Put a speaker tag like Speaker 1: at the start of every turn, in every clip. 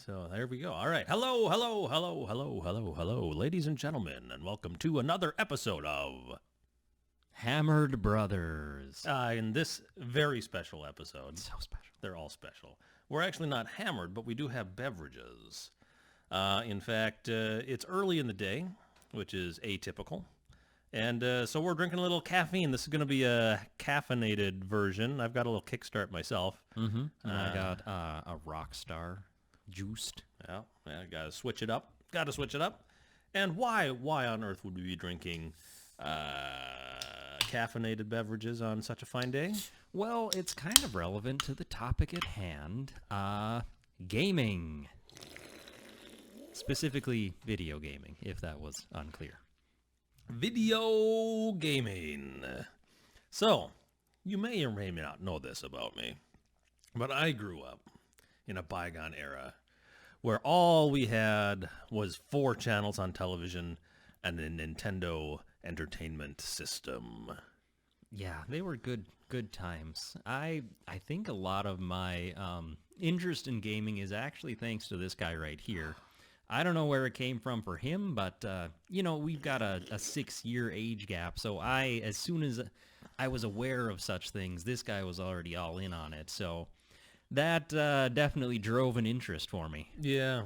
Speaker 1: So there we go. All right. Hello, ladies and gentlemen, and welcome to another episode of
Speaker 2: Hammered Brothers.
Speaker 1: in this very special episode.
Speaker 2: So special.
Speaker 1: They're all special. We're actually not hammered, but we do have beverages. In fact, it's early in the day, which is atypical. And so we're drinking a little caffeine. This is going to be a caffeinated version. I've got a little kickstart myself.
Speaker 2: Mm-hmm. And I got a Rockstar juiced.
Speaker 1: Yeah, got to switch it up. And why on earth would we be drinking caffeinated beverages on such a fine day?
Speaker 2: Well, it's kind of relevant to the topic at hand. Gaming. Specifically video gaming, if that was unclear.
Speaker 1: Video gaming. So, you may or may not know this about me, but I grew up in a bygone era where all we had was 4 channels on television and a Nintendo Entertainment System.
Speaker 2: Yeah, they were good times. I think a lot of my interest in gaming is actually thanks to this guy right here. I don't know where it came from for him, but, we've got a 6-year age gap. So as soon as I was aware of such things, this guy was already all in on it. So that definitely drove an interest for me.
Speaker 1: Yeah.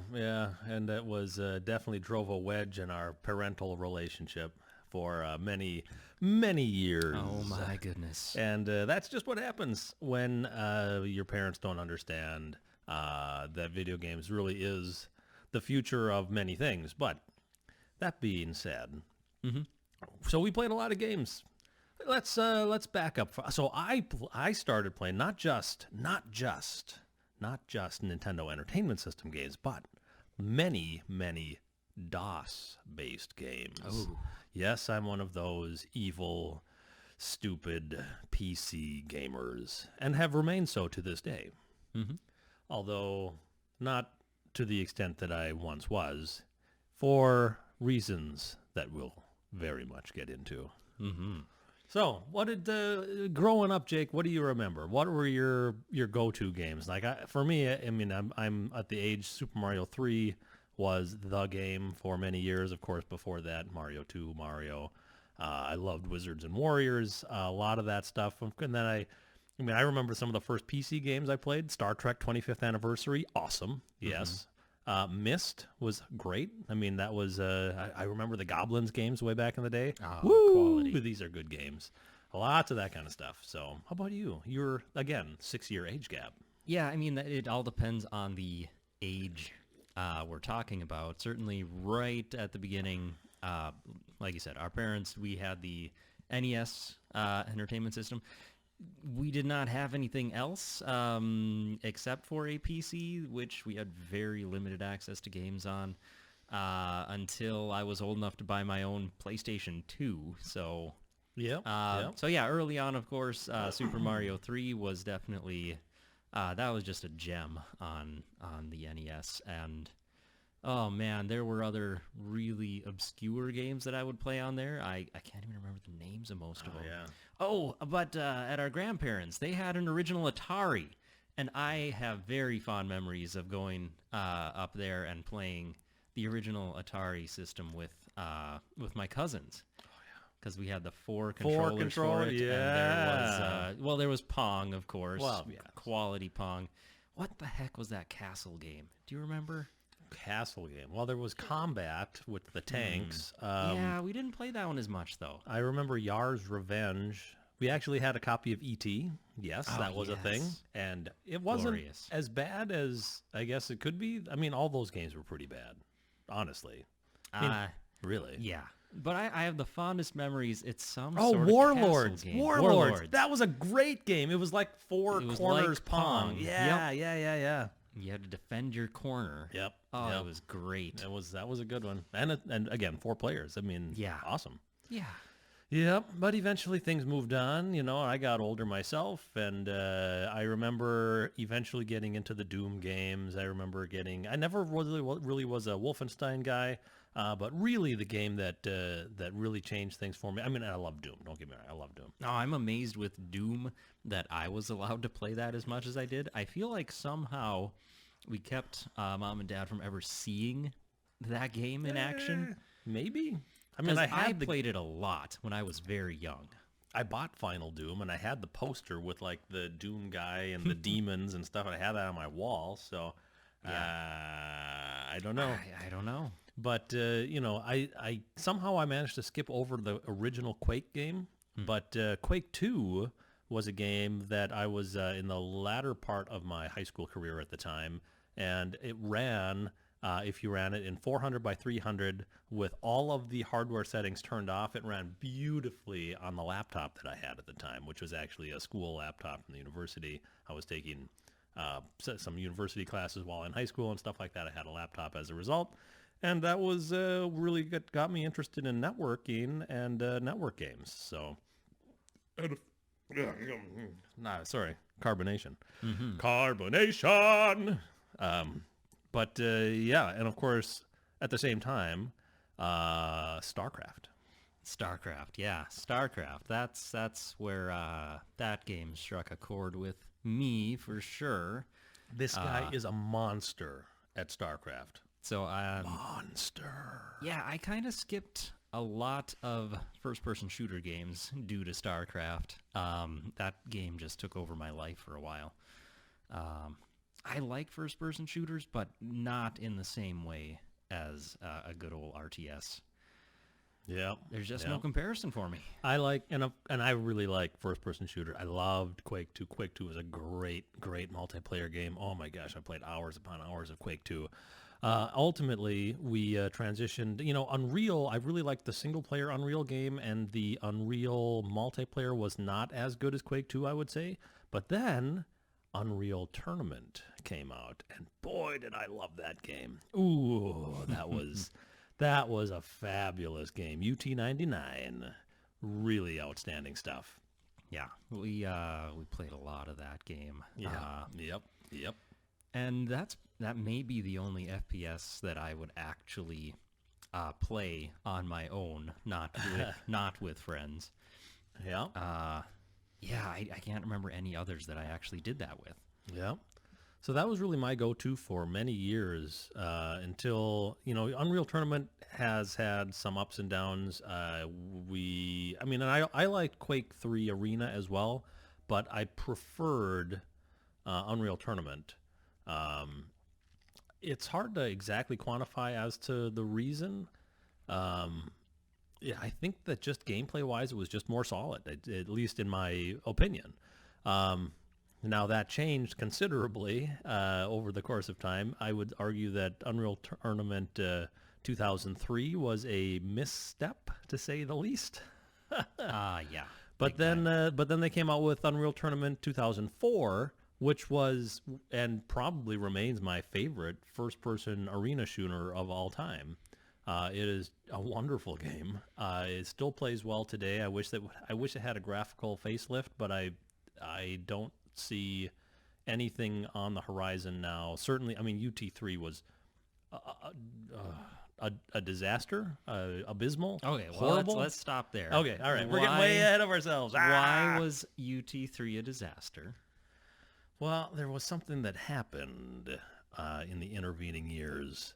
Speaker 1: And that was definitely drove a wedge in our parental relationship for many, many years.
Speaker 2: Oh, my goodness.
Speaker 1: And that's just what happens when your parents don't understand that video games really is the future of many things. But that being said, so we played a lot of games. Let's back up. So I started playing not just Nintendo Entertainment System games, but many DOS-based games.
Speaker 2: Oh.
Speaker 1: Yes, I'm one of those evil, stupid PC gamers, and have remained so to this day.
Speaker 2: Mm-hmm.
Speaker 1: Although not to the extent that I once was, for reasons that we'll very much get into.
Speaker 2: Mm-hmm.
Speaker 1: So, what did growing up, Jake? What do you remember? What were your go-to games? Like for me, I'm at the age Super Mario 3 was the game for many years. Of course, before that, Mario 2, Mario. I loved Wizards and Warriors, a lot of that stuff. And then I remember some of the first PC games I played. Star Trek 25th Anniversary, awesome. Yes. Myst was great. That was, I remember the Goblins games way back in the day.
Speaker 2: Oh,
Speaker 1: Woo!
Speaker 2: quality.
Speaker 1: These are good games. Lots of that kind of stuff. So how about you? You're, again, 6-year age gap.
Speaker 2: Yeah, it all depends on the age we're talking about. Certainly right at the beginning, like you said, our parents, we had the NES entertainment system. We did not have anything else except for a PC, which we had very limited access to games on until I was old enough to buy my own PlayStation 2. So, So yeah, early on, of course, Super Mario 3 was definitely that was just a gem on the NES. And oh man, there were other really obscure games that I would play on there. I can't even remember the names of most of them.
Speaker 1: Yeah.
Speaker 2: Oh, but at our grandparents, they had an original Atari, and I have very fond memories of going up there and playing the original Atari system with my cousins. Oh yeah, because we had the 4 controllers for it.
Speaker 1: Yeah.
Speaker 2: And there was Pong, of course.
Speaker 1: Well, yes.
Speaker 2: Quality Pong. What the heck was that castle game? Do you remember?
Speaker 1: Castle game. Well, there was Combat with the tanks.
Speaker 2: Yeah, we didn't play that one as much, though.
Speaker 1: I remember Yar's Revenge. We actually had a copy of E.T. Yes, that was a thing. And it wasn't as bad as I guess it could be. All those games were pretty bad, honestly. Really?
Speaker 2: Yeah. But I have the fondest memories. It's some
Speaker 1: sort of
Speaker 2: Warlords.
Speaker 1: Castle game. Warlords. That was a great game. It was like 4 corners
Speaker 2: like
Speaker 1: Pong. Yeah.
Speaker 2: You had to defend your corner.
Speaker 1: Yep.
Speaker 2: Oh, it was great.
Speaker 1: That was a good one. And again, 4 players. Awesome.
Speaker 2: Yeah.
Speaker 1: Yep. But eventually things moved on. I got older myself, and I remember eventually getting into the Doom games. I never really was a Wolfenstein guy, but really the game that really changed things for me. I love Doom. Don't get me wrong. I love Doom.
Speaker 2: No, I'm amazed with Doom that I was allowed to play that as much as I did. I feel like somehow we kept mom and dad from ever seeing that game in action.
Speaker 1: Maybe. I mean,
Speaker 2: 'Cause
Speaker 1: I
Speaker 2: played it a lot when I was very young.
Speaker 1: I bought Final Doom, and I had the poster with like the Doom guy and the demons and stuff, and I had that on my wall. So, I don't know.
Speaker 2: I don't know.
Speaker 1: But I somehow I managed to skip over the original Quake game. But Quake 2 was a game that I was in the latter part of my high school career at the time, and it ran. If you ran it in 400 by 300 with all of the hardware settings turned off, it ran beautifully on the laptop that I had at the time, which was actually a school laptop from the university. I was taking some university classes while in high school and stuff like that. I had a laptop as a result. And that was really got me interested in networking and network games. So, carbonation. Carbonation! But and of course, at the same time, StarCraft.
Speaker 2: StarCraft. That's where that game struck a chord with me for sure.
Speaker 1: This guy is a monster at StarCraft.
Speaker 2: So
Speaker 1: Monster.
Speaker 2: Yeah, I kind of skipped a lot of first-person shooter games due to StarCraft. That game just took over my life for a while. I like first-person shooters, but not in the same way as a good old RTS.
Speaker 1: Yeah,
Speaker 2: There's just no comparison for me.
Speaker 1: I like and I really like first-person shooter. I loved Quake 2. Quake 2 was a great multiplayer game. Oh my gosh, I played hours upon hours of Quake 2. Ultimately, we transitioned. Unreal. I really liked the single-player Unreal game, and the Unreal multiplayer was not as good as Quake 2, I would say. But then Unreal Tournament came out, and boy, did I love that game. Ooh, that was a fabulous game. UT99, really outstanding stuff.
Speaker 2: Yeah, we played a lot of that game.
Speaker 1: Yeah. Yep.
Speaker 2: And that may be the only FPS that I would actually play on my own, not with friends.
Speaker 1: Yeah.
Speaker 2: I can't remember any others that I actually did that with.
Speaker 1: Yeah. So that was really my go-to for many years until, Unreal Tournament has had some ups and downs. I liked Quake 3 Arena as well, but I preferred Unreal Tournament. It's hard to exactly quantify as to the reason. I think that just gameplay-wise, it was just more solid, at least in my opinion. Now, that changed considerably over the course of time. I would argue that Unreal Tournament 2003 was a misstep, to say the least.
Speaker 2: Yeah.
Speaker 1: But then they came out with Unreal Tournament 2004, which was and probably remains my favorite first-person arena shooter of all time. It is a wonderful game. It still plays well today. I wish it had a graphical facelift, but I don't see anything on the horizon now. Certainly, UT3 was a disaster, abysmal.
Speaker 2: Okay, well,
Speaker 1: horrible.
Speaker 2: let's stop there.
Speaker 1: Okay, all right. We're getting way ahead of ourselves.
Speaker 2: Why was UT3 a disaster?
Speaker 1: Well, there was something that happened in the intervening years.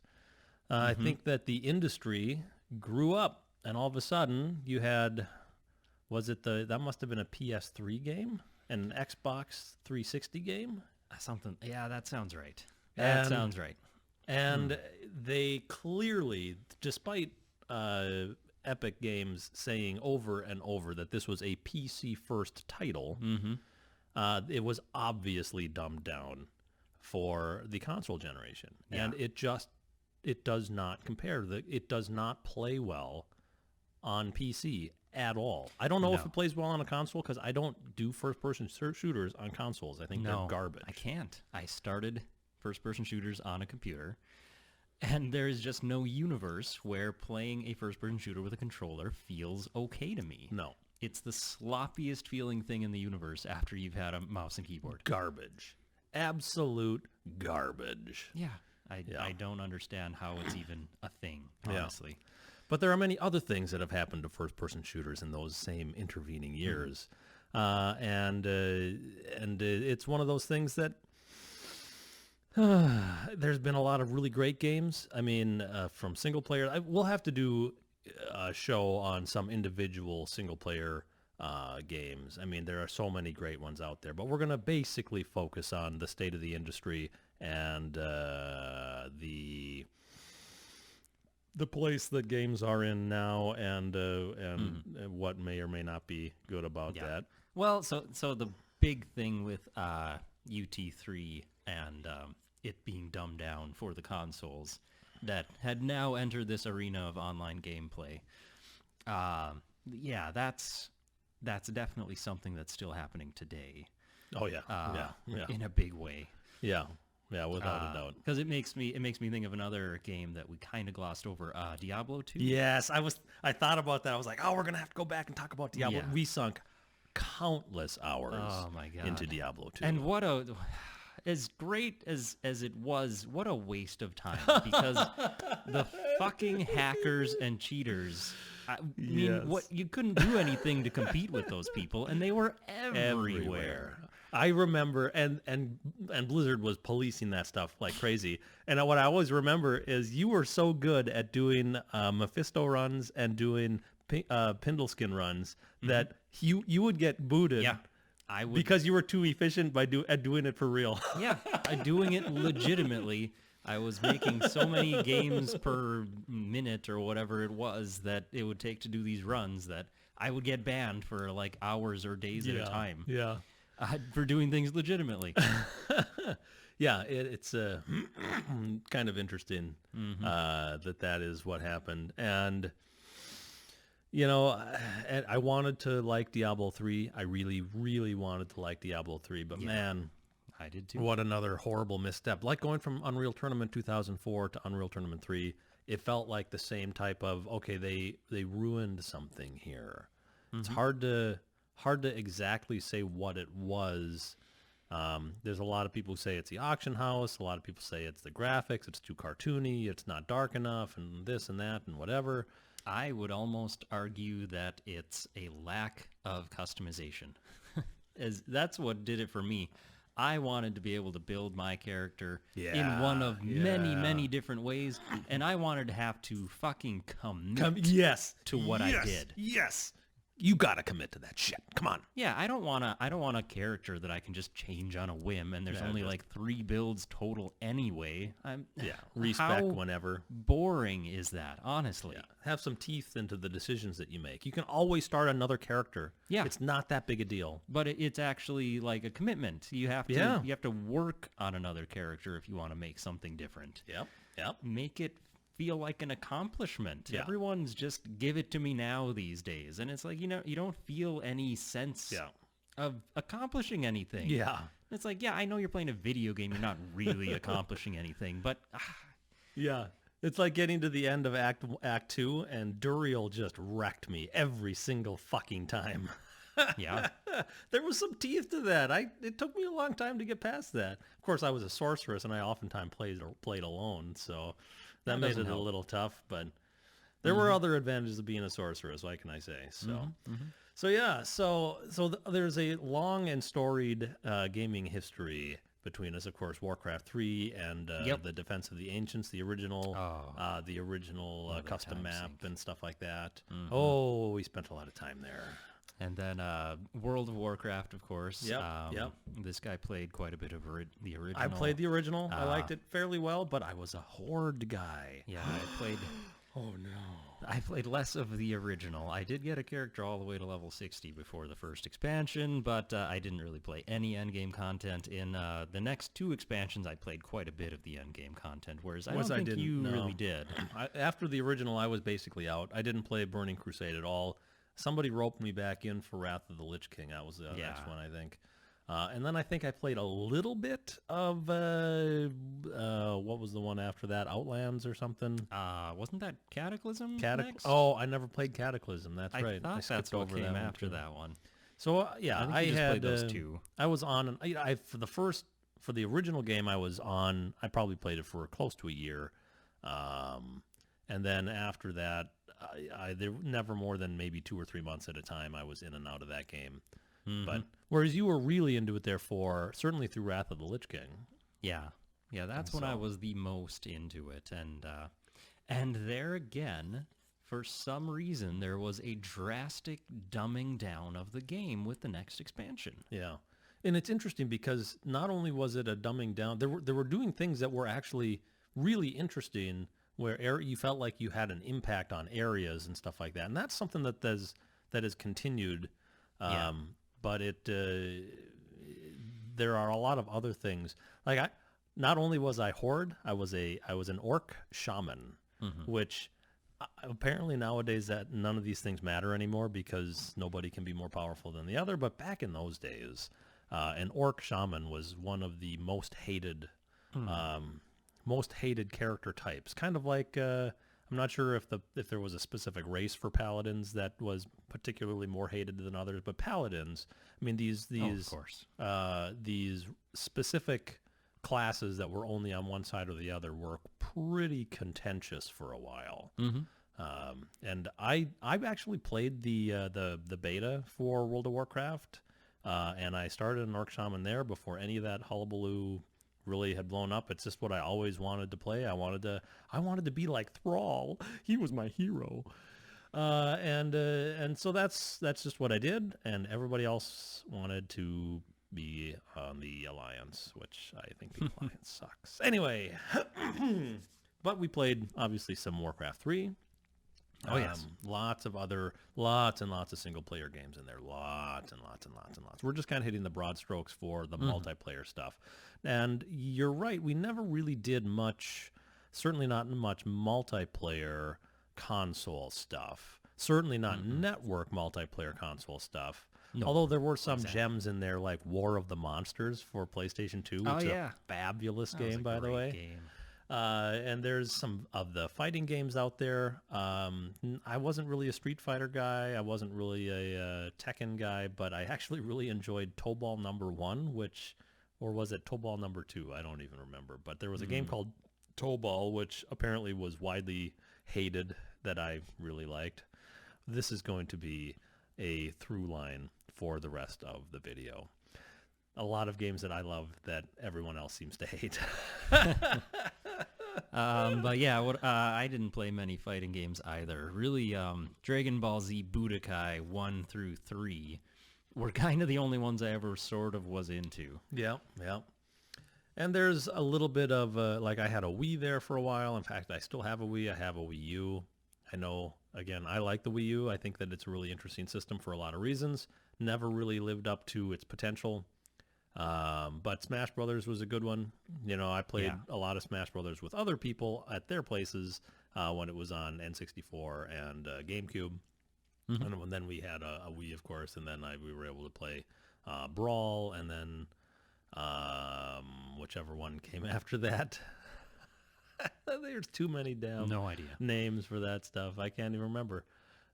Speaker 1: I think that the industry grew up, and all of a sudden you had, that must have been a PS3 game, an Xbox 360 game?
Speaker 2: Something. Yeah, that sounds right.
Speaker 1: Sounds right. And they clearly, despite Epic Games saying over and over that this was a PC-first title, it was obviously dumbed down for the console generation.
Speaker 2: Yeah.
Speaker 1: And it does not compare. It does not play well on PC at all. I don't know if it plays well on a console because I don't do first-person shooters on consoles. I think they're garbage.
Speaker 2: I can't. I started first-person shooters on a computer, and there is just no universe where playing a first-person shooter with a controller feels okay to me.
Speaker 1: No.
Speaker 2: It's the sloppiest feeling thing in the universe after you've had a mouse and keyboard.
Speaker 1: Garbage. Absolute garbage.
Speaker 2: Yeah. I don't understand how it's even a thing, honestly.
Speaker 1: Yeah. But there are many other things that have happened to first-person shooters in those same intervening years. And it's one of those things that there's been a lot of really great games. I mean, from single player, we'll have to do a show on some individual single player games. I mean, there are so many great ones out there, but we're going to basically focus on the state of the industry and the place that games are in now, and what may or may not be good about that.
Speaker 2: Well, so the big thing with UT3 and it being dumbed down for the consoles that had now entered this arena of online gameplay. That's definitely something that's still happening today.
Speaker 1: Oh yeah,
Speaker 2: in a big way.
Speaker 1: Yeah, without a doubt.
Speaker 2: Because it makes me think of another game that we kind of glossed over, Diablo 2.
Speaker 1: Yes, I thought about that. I was like, oh, we're gonna have to go back and talk about Diablo.
Speaker 2: Yeah.
Speaker 1: We sunk countless hours
Speaker 2: Oh my God.
Speaker 1: into Diablo 2.
Speaker 2: And as great as it was, what a waste of time, because the fucking hackers and cheaters, I mean, what, you couldn't do anything to compete with those people, and they were everywhere.
Speaker 1: I remember, and Blizzard was policing that stuff like crazy. And what I always remember is you were so good at doing Mephisto runs and doing Pindleskin runs that you would get booted.
Speaker 2: Yeah. I would,
Speaker 1: because you were too efficient at doing it for real.
Speaker 2: Yeah, doing it legitimately. I was making so many games per minute or whatever it was that it would take to do these runs that I would get banned for like hours or days at a time.
Speaker 1: Yeah.
Speaker 2: For doing things legitimately.
Speaker 1: Yeah, it's kind of interesting that is what happened. And you know, I wanted to like Diablo 3. I really, really wanted to like Diablo 3, but man,
Speaker 2: I did too.
Speaker 1: What another horrible misstep. Like going from Unreal Tournament 2004 to Unreal Tournament 3, it felt like the same type of, okay, they ruined something here. It's hard to exactly say what it was. There's a lot of people who say it's the auction house. A lot of people say it's the graphics. It's too cartoony. It's not dark enough, and this and that and whatever.
Speaker 2: I would almost argue that it's a lack of customization. That's what did it for me. I wanted to be able to build my character in one of many, many different ways, and I wanted to have to fucking commit to what I did.
Speaker 1: Yes. You gotta commit to that shit. Come on.
Speaker 2: Yeah, I don't want a character that I can just change on a whim, and there's only like 3 builds total anyway.
Speaker 1: Respec
Speaker 2: how
Speaker 1: whenever.
Speaker 2: Boring is that, honestly?
Speaker 1: Yeah. Have some teeth into the decisions that you make. You can always start another character.
Speaker 2: Yeah,
Speaker 1: it's not that big a deal.
Speaker 2: But it's actually like a commitment. You have to work on another character if you want to make something different.
Speaker 1: Yep.
Speaker 2: Make it feel like an accomplishment.
Speaker 1: Yeah.
Speaker 2: Everyone's just give it to me now these days, and it's like, you don't feel any sense of accomplishing anything.
Speaker 1: Yeah.
Speaker 2: It's like, I know you're playing a video game, you're not really accomplishing anything, but
Speaker 1: yeah, it's like getting to the end of Act 2 and Duriel just wrecked me every single fucking time.
Speaker 2: Yeah.
Speaker 1: There was some teeth to that. It took me a long time to get past that. Of course, I was a sorceress and I oftentimes played alone, so that made it a little tough, but there were other advantages of being a sorceress, what can I say? So there's a long and storied gaming history between us, of course, Warcraft 3 and the Defense of the Ancients, the original custom map and stuff like that. Oh, we spent a lot of time there.
Speaker 2: And then World of Warcraft, of course.
Speaker 1: Yep.
Speaker 2: This guy played quite a bit of the original.
Speaker 1: I played the original. I liked it fairly well, but I was a Horde guy.
Speaker 2: Yeah, I played...
Speaker 1: Oh, no.
Speaker 2: I played less of the original. I did get a character all the way to level 60 before the first expansion, but I didn't really play any endgame content. In the next 2 expansions, I played quite a bit of the endgame content, whereas I don't think you really did.
Speaker 1: After the original, I was basically out. I didn't play Burning Crusade at all. Somebody roped me back in for Wrath of the Lich King. That was the next one, I think. And then I think I played a little bit of, what was the one after that? Outlands or something?
Speaker 2: Wasn't that Cataclysm next?
Speaker 1: Oh, I never played Cataclysm. That's right.
Speaker 2: I thought that's what came after that one.
Speaker 1: So,
Speaker 2: I had those 2.
Speaker 1: I was on, for the original game I was on, I probably played it for close to a year. And then after that, there never more than maybe 2 or 3 months at a time I was in and out of that game. But whereas you were really into it, therefore, certainly through Wrath of the Lich King.
Speaker 2: Yeah. Yeah, that's when I was the most into it. And there again, for some reason, there was a drastic dumbing down of the game with the next expansion.
Speaker 1: Yeah. And it's interesting because not only was it a dumbing down, there were doing things that were actually really interesting where you felt like you had an impact on areas and stuff like that. And that's something that has continued.
Speaker 2: Yeah.
Speaker 1: But there are a lot of other things. Like not only was I horde, I was an orc shaman, which apparently nowadays that none of these things matter anymore because nobody can be more powerful than the other. But back in those days, an orc shaman was one of the most hated character types. Kind of like I'm not sure if there was a specific race for paladins that was particularly more hated than others, but paladins, I mean these
Speaker 2: of course.
Speaker 1: These specific classes that were only on one side or the other were pretty contentious for a while. And I've actually played the beta for World of Warcraft, and I started an orc shaman there before any of that hullabaloo really had blown up. It's just what I always wanted to play. I wanted to be like Thrall. He was my hero. And so that's just what I did, and everybody else wanted to be on the Alliance, which I think the Alliance sucks. Anyway, but we played obviously some Warcraft 3.
Speaker 2: Oh, yes.
Speaker 1: Lots and lots of single player games in there. Lots and lots. We're just kind of hitting the broad strokes for the multiplayer stuff. And you're right, we never really did much, certainly not much multiplayer console stuff. Certainly not network multiplayer console stuff.
Speaker 2: No,
Speaker 1: Although there were some gems in there like War of the Monsters for PlayStation 2. Which is a fabulous game, by the way.
Speaker 2: Game.
Speaker 1: And there's some of the fighting games out there. I wasn't really a Street Fighter guy. I wasn't really a Tekken guy, but I actually really enjoyed Tobal number 1, or was it Tobal number 2? I don't even remember. But there was a game called Tobal, which apparently was widely hated, that I really liked. This is going to be a through line for the rest of the video. A lot of games that I love that everyone else seems to hate.
Speaker 2: But yeah, I didn't play many fighting games either. Really, Dragon Ball Z Budokai 1 through 3 were kind of the only ones I ever sort of was into.
Speaker 1: Yeah. And there's a little bit of, like I had a Wii there for a while. In fact, I still have a Wii. I have a Wii U. I know, again, I like the Wii U. I think that it's a really interesting system for a lot of reasons. Never really lived up to its potential. But Smash Brothers was a good one. You know, I played a lot of Smash Brothers with other people at their places when it was on N64 and GameCube. And then we had a Wii, of course, and then we were able to play Brawl, and then whichever one came after that. There's too many damn names for that stuff. I can't even remember.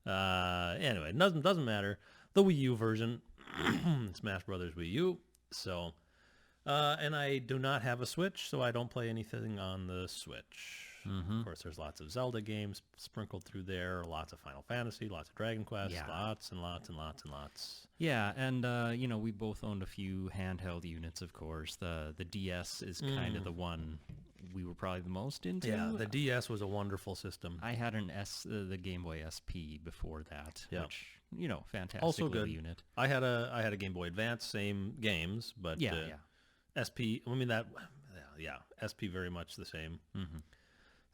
Speaker 1: Anyway, doesn't matter. The Wii U version, Smash Brothers Wii U. So, and I do not have a Switch, so I don't play anything on the Switch. Of course, there's lots of Zelda games sprinkled through there, lots of Final Fantasy, lots of Dragon Quest, lots and lots.
Speaker 2: Yeah, and you know, we both owned a few handheld units, of course. The DS is kind of the one we were probably the most into.
Speaker 1: Yeah, the DS was a wonderful system.
Speaker 2: I had the Game Boy SP before that, which, you know, fantastic
Speaker 1: also
Speaker 2: little
Speaker 1: good
Speaker 2: unit.
Speaker 1: I had a Game Boy Advance, same games, but SP. I mean SP very much the same.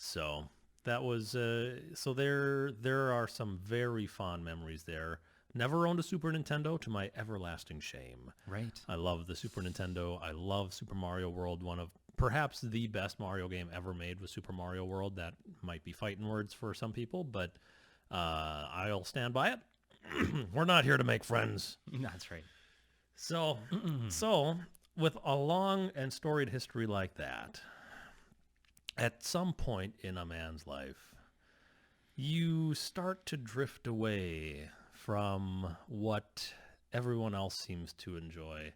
Speaker 1: So that was so there are some very fond memories there. Never owned a Super Nintendo, to my everlasting shame.
Speaker 2: Right.
Speaker 1: I love the Super Nintendo. I love Super Mario World. One of perhaps the best Mario game ever made was Super Mario World. That might be fighting words for some people, but I'll stand by it. We're not here to make friends.
Speaker 2: That's right.
Speaker 1: So with a long and storied history like that, at some point in a man's life, you start to drift away from what everyone else seems to enjoy.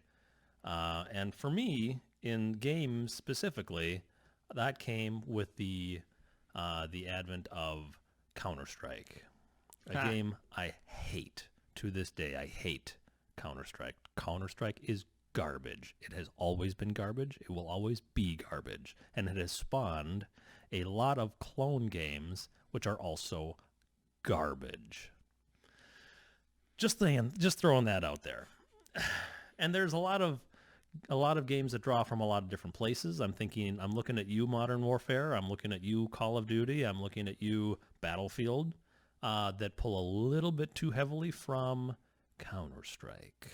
Speaker 1: And for me, in games specifically, that came with the advent of Counter-Strike, a game I hate to this day. I hate Counter-Strike. Counter-Strike is garbage. It has always been garbage. It will always be garbage. And it has spawned a lot of clone games, which are also garbage. Just throwing that out there. And there's a lot of games that draw from a lot of different places. I'm looking at you, Modern Warfare. I'm looking at you, Call of Duty. I'm looking at you, Battlefield, that pull a little bit too heavily from Counter-Strike.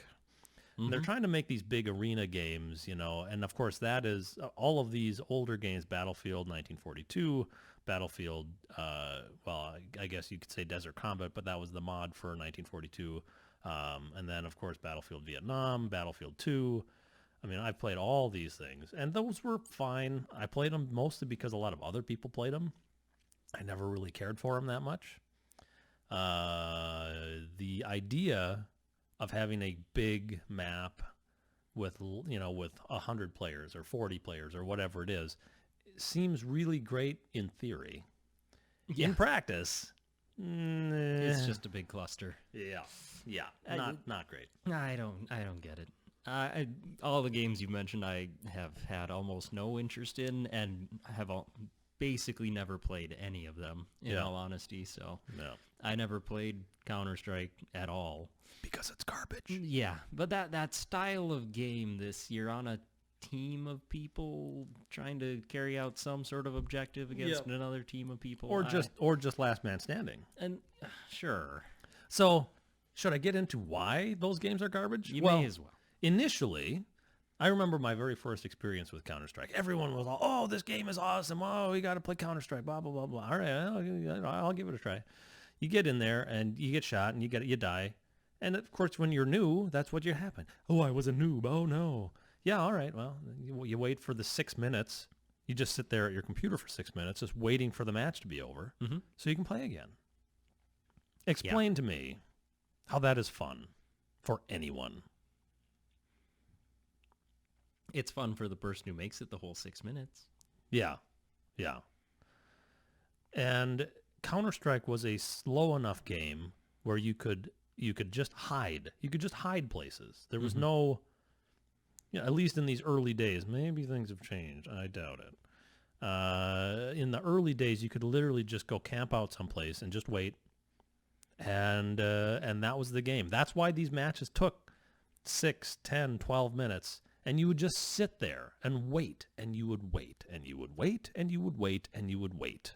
Speaker 1: Mm-hmm. They're trying to make these big arena games, and of course that is all of these older games, Battlefield 1942, Battlefield, I guess you could say Desert Combat, but that was the mod for 1942. And then, of course, Battlefield Vietnam, Battlefield 2. I mean, I've played all these things, and those were fine. I played them mostly because a lot of other people played them. I never really cared for them that much. The idea of having a big map with 100 players or 40 players or whatever it is seems really great in theory. Yeah. In practice,
Speaker 2: it's just a big cluster.
Speaker 1: Yeah, not great.
Speaker 2: I don't get it. All the games you mentioned, I have had almost no interest in, and have basically never played any of them. In all honesty, so I never played Counter-Strike at all
Speaker 1: because it's garbage.
Speaker 2: Yeah, but that style of game, you're on a team of people trying to carry out some sort of objective against another team of people,
Speaker 1: or just last man standing.
Speaker 2: And sure.
Speaker 1: So, should I get into why those games are garbage?
Speaker 2: You may as well.
Speaker 1: Initially, I remember my very first experience with Counter-Strike. Everyone was all, "Oh, this game is awesome. Oh, we got to play Counter-Strike, blah, blah, blah, blah." All right, I'll give it a try. You get in there, and you get shot, and you die. And, of course, when you're new, that's what you happen. "Oh, I was a noob. Oh, no." Yeah, all right, well, you wait for the 6 minutes. You just sit there at your computer for 6 minutes, just waiting for the match to be over, so you can play again. Explain to me how that is fun for anyone.
Speaker 2: It's fun for the person who makes it the whole 6 minutes.
Speaker 1: Yeah. And Counter-Strike was a slow enough game where you could just hide. You could just hide places. There was no, at least in these early days, maybe things have changed. I doubt it. In the early days, you could literally just go camp out someplace and just wait. And that was the game. That's why these matches took 6, 10, 12 minutes. And you would just sit there and wait, and you would wait, and you would wait, and you would wait, and you would wait.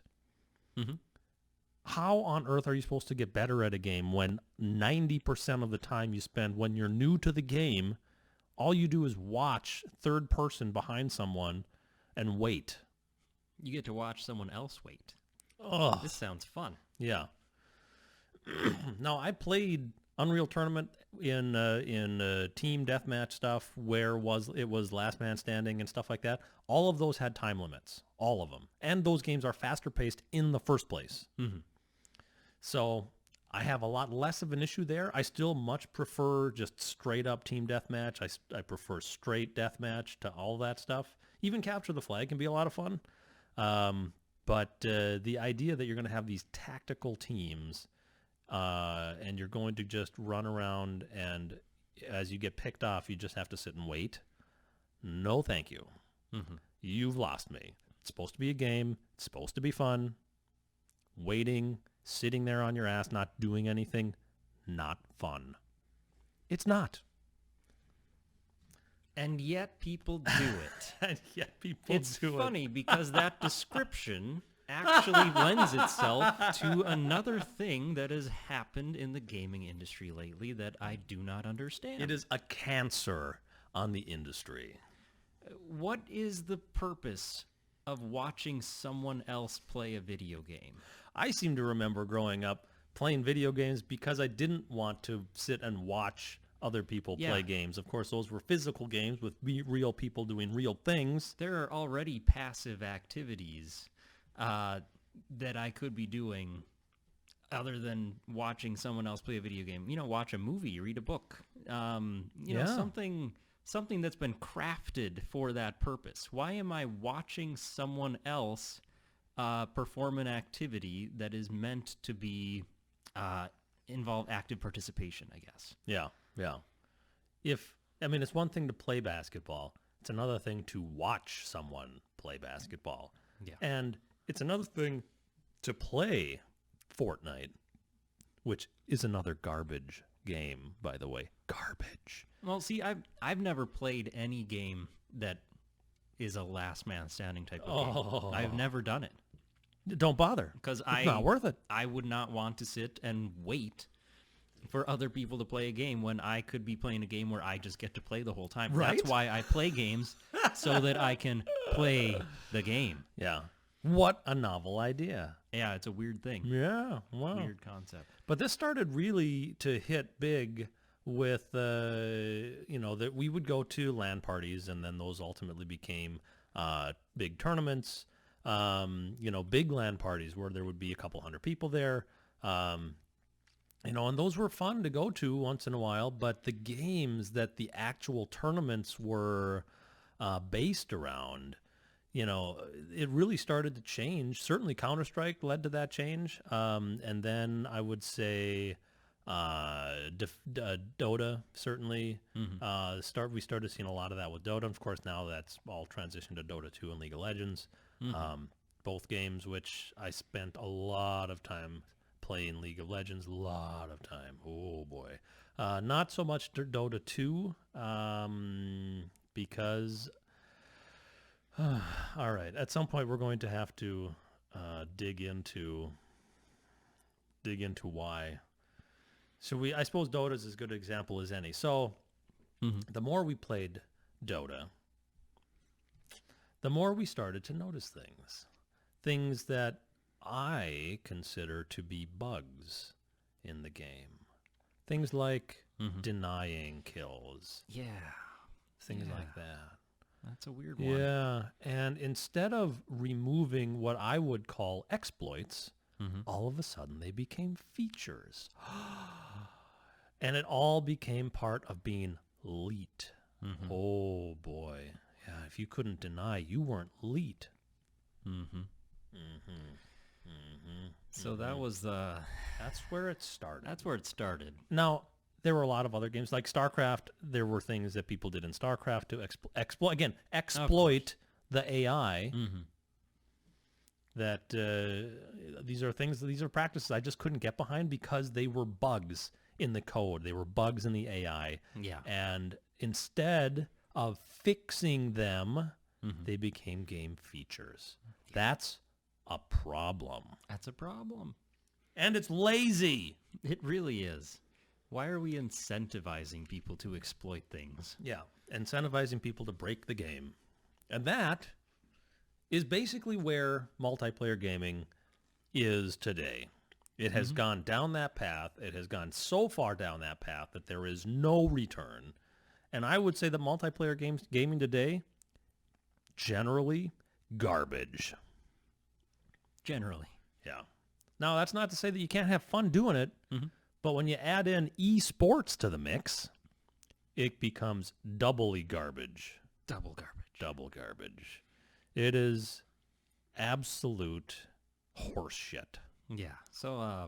Speaker 1: Mm-hmm. How on earth are you supposed to get better at a game when 90% of the time you spend when you're new to the game, all you do is watch third person behind someone and wait?
Speaker 2: You get to watch someone else wait.
Speaker 1: Oh,
Speaker 2: this sounds fun.
Speaker 1: Yeah. Now, I played Unreal Tournament in team deathmatch stuff where it was last man standing and stuff like that. All of those had time limits, all of them, and those games are faster paced in the first place. Mm-hmm. So I have a lot less of an issue there. I still much prefer just straight up team deathmatch. I prefer straight deathmatch to all that stuff. Even capture the flag can be a lot of fun. But the idea that you're going to have these tactical teams. And you're going to just run around, and as you get picked off, you just have to sit and wait. No, thank you. Mm-hmm. You've lost me. It's supposed to be a game. It's supposed to be fun. Waiting, sitting there on your ass, not doing anything, not fun. It's not.
Speaker 2: And yet people do it.
Speaker 1: And yet people
Speaker 2: it's
Speaker 1: do it.
Speaker 2: It's funny because that description actually lends itself to another thing that has happened in the gaming industry lately that I do not understand.
Speaker 1: It is a cancer on the industry.
Speaker 2: What is the purpose of watching someone else play a video game?
Speaker 1: I seem to remember growing up playing video games because I didn't want to sit and watch other people play games. Of course, those were physical games with real people doing real things.
Speaker 2: There are already passive activities that I could be doing other than watching someone else play a video game. Watch a movie, read a book, something that's been crafted for that purpose. Why am I watching someone else perform an activity that is meant to be involve active participation, I guess?
Speaker 1: Yeah. I mean, it's one thing to play basketball. It's another thing to watch someone play basketball.
Speaker 2: Yeah.
Speaker 1: And it's another thing to play Fortnite, which is another garbage game, by the way. Garbage.
Speaker 2: Well, see, I've never played any game that is a last man standing type of game. I've never done it.
Speaker 1: Don't bother.
Speaker 2: Because
Speaker 1: it's not worth it.
Speaker 2: I would not want to sit and wait for other people to play a game when I could be playing a game where I just get to play the whole time.
Speaker 1: Right?
Speaker 2: That's why I play games, so that I can play the game.
Speaker 1: Yeah. What a novel idea.
Speaker 2: Yeah, it's a weird thing.
Speaker 1: Yeah. Wow.
Speaker 2: Weird concept.
Speaker 1: But this started really to hit big with, that we would go to LAN parties, and then those ultimately became big tournaments, big LAN parties where there would be a couple hundred people there. And those were fun to go to once in a while, but the games that the actual tournaments were based around, it really started to change. Certainly Counter-Strike led to that change. And then I would say Dota, certainly. We started seeing a lot of that with Dota. Of course, now that's all transitioned to Dota 2 and League of Legends. Both games which I spent a lot of time playing League of Legends, a lot of time. Oh boy. Not so much Dota 2, because all right, at some point we're going to have to dig into why. So I suppose Dota is as good an example as any. So the more we played Dota, the more we started to notice things that I consider to be bugs in the game. Things like denying kills.
Speaker 2: Yeah.
Speaker 1: Things like that.
Speaker 2: That's a weird one.
Speaker 1: Yeah. And instead of removing what I would call exploits, all of a sudden they became features. And it all became part of being elite. Oh boy. Yeah, if you couldn't deny, you weren't elite.
Speaker 2: So that was
Speaker 1: That's where it started.
Speaker 2: that's where it started.
Speaker 1: Now, there were a lot of other games like StarCraft. There were things that people did in StarCraft to exploit the AI. That these are practices I just couldn't get behind because they were bugs in the code. They were bugs in the AI.
Speaker 2: Yeah.
Speaker 1: And instead of fixing them, they became game features. That's a problem.
Speaker 2: That's a problem.
Speaker 1: And it's lazy.
Speaker 2: It really is. Why are we incentivizing people to exploit things?
Speaker 1: Yeah, incentivizing people to break the game. And that is basically where multiplayer gaming is today. It has gone down that path. It has gone so far down that path that there is no return. And I would say that multiplayer gaming today, generally, garbage.
Speaker 2: Generally.
Speaker 1: Yeah. Now, that's not to say that you can't have fun doing it, but when you add in esports to the mix, it becomes doubly garbage.
Speaker 2: Double garbage.
Speaker 1: Double garbage. It is absolute horse shit.
Speaker 2: Yeah. So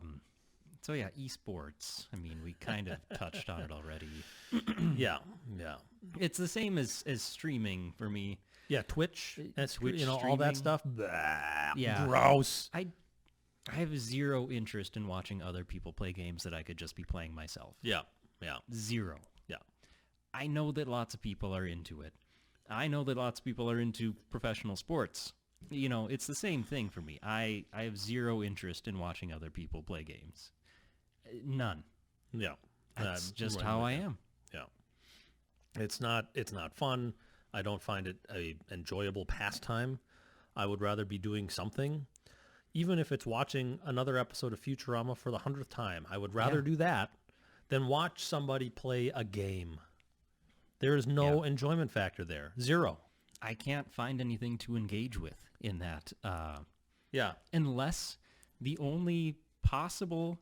Speaker 2: yeah, esports. I mean, we kind of touched on it already.
Speaker 1: Yeah.
Speaker 2: It's the same as streaming for me.
Speaker 1: Yeah, Twitch,
Speaker 2: Twitch
Speaker 1: all that
Speaker 2: streaming.
Speaker 1: stuff. Blah,
Speaker 2: Yeah.
Speaker 1: gross.
Speaker 2: I have zero interest in watching other people play games that I could just be playing myself.
Speaker 1: Yeah.
Speaker 2: Zero.
Speaker 1: Yeah.
Speaker 2: I know that lots of people are into it. I know that lots of people are into professional sports. It's the same thing for me. I have zero interest in watching other people play games. None.
Speaker 1: Yeah.
Speaker 2: That's just
Speaker 1: right
Speaker 2: how
Speaker 1: with
Speaker 2: I
Speaker 1: you.
Speaker 2: am.
Speaker 1: Yeah. It's not fun. I don't find it a enjoyable pastime. I would rather be doing something. Even if it's watching another episode of Futurama for the 100th time, I would rather do that than watch somebody play a game. There is no enjoyment factor there. Zero.
Speaker 2: I can't find anything to engage with in that.
Speaker 1: Yeah.
Speaker 2: Unless the only possible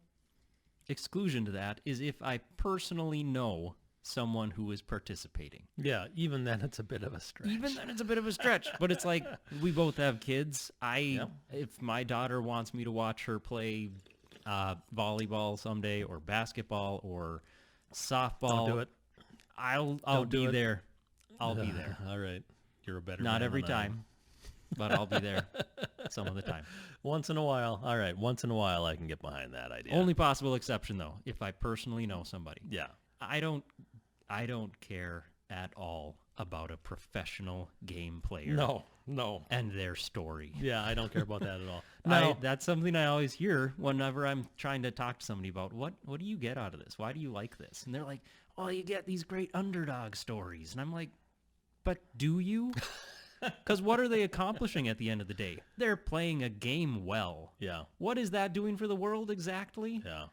Speaker 2: exclusion to that is if I personally know someone who is participating.
Speaker 1: Yeah, even then it's a bit of a stretch.
Speaker 2: Even then it's a bit of a stretch, but it's like we both have kids. If my daughter wants me to watch her play volleyball someday or basketball or softball,
Speaker 1: Don't do it.
Speaker 2: I'll
Speaker 1: Don't do
Speaker 2: be
Speaker 1: it.
Speaker 2: there. I'll be there.
Speaker 1: All right. You're a better
Speaker 2: Not
Speaker 1: man
Speaker 2: every
Speaker 1: than I am.
Speaker 2: time, but I'll be there some of the time.
Speaker 1: Once in a while. All right. Once in a while, I can get behind that idea.
Speaker 2: Only possible exception, though, if I personally know somebody.
Speaker 1: Yeah.
Speaker 2: I don't care at all about a professional game player.
Speaker 1: No.
Speaker 2: And their story.
Speaker 1: Yeah, I don't care about that at all. No.
Speaker 2: That's something I always hear whenever I'm trying to talk to somebody about what do you get out of this? Why do you like this? And they're like, oh, you get these great underdog stories. And I'm like, but do you? Because what are they accomplishing at the end of the day? They're playing a game well.
Speaker 1: Yeah.
Speaker 2: What is that doing for the world exactly?
Speaker 1: Yeah.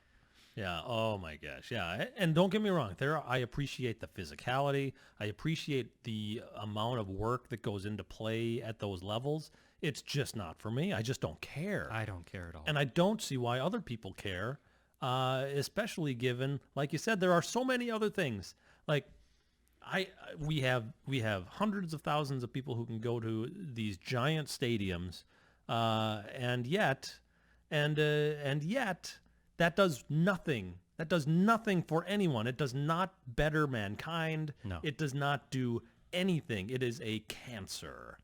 Speaker 1: Yeah. Oh my gosh. Yeah. And don't get me wrong. I appreciate the physicality. I appreciate the amount of work that goes into play at those levels. It's just not for me. I just don't care.
Speaker 2: I don't care at all.
Speaker 1: And I don't see why other people care, especially given, like you said, there are so many other things. Like we have hundreds of thousands of people who can go to these giant stadiums, and yet that does nothing. That does nothing for anyone. It does not better mankind.
Speaker 2: No.
Speaker 1: It does not do anything. It is a cancer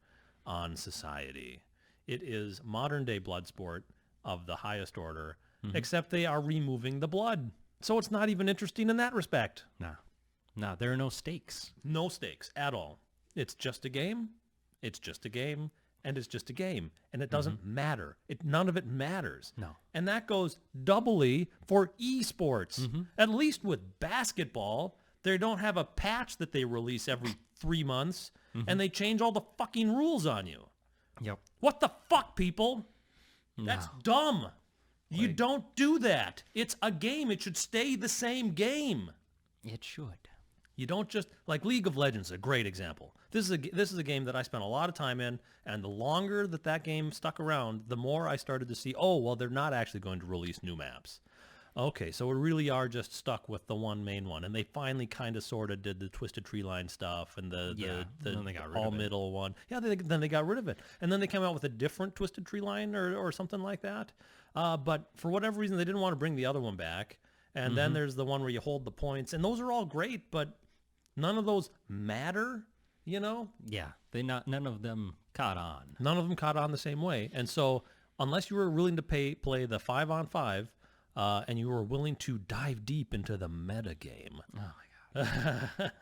Speaker 1: on society. It is modern day blood sport of the highest order, except they are removing the blood. So it's not even interesting in that respect.
Speaker 2: No, there are no stakes.
Speaker 1: No stakes at all. It's just a game. It's just a game. And it's just a game. And it doesn't matter. None of it matters.
Speaker 2: No.
Speaker 1: And that goes doubly for esports. At least with basketball, they don't have a patch that they release every 3 months and they change all the fucking rules on you.
Speaker 2: Yep.
Speaker 1: What the fuck, people? That's dumb. You don't do that. It's a game. It should stay the same game.
Speaker 2: It should.
Speaker 1: You don't just, like League of Legends, a great example. This is a game that I spent a lot of time in, and the longer that game stuck around, the more I started to see, oh, well, they're not actually going to release new maps. Okay, so we really are just stuck with the one main one, and they finally kind of sort of did the Twisted Tree Line stuff and the
Speaker 2: then they got rid
Speaker 1: all
Speaker 2: of it.
Speaker 1: middle one. Yeah, then they got rid of it, and then they came out with a different Twisted Tree Line or something like that. But for whatever reason, they didn't want to bring the other one back. And then there's the one where you hold the points, and those are all great, but none of those matter, you know?
Speaker 2: Yeah, none of them caught on.
Speaker 1: None of them caught on the same way. And so unless you were willing to play the 5-on-5, and you were willing to dive deep into the meta game,
Speaker 2: Oh my God.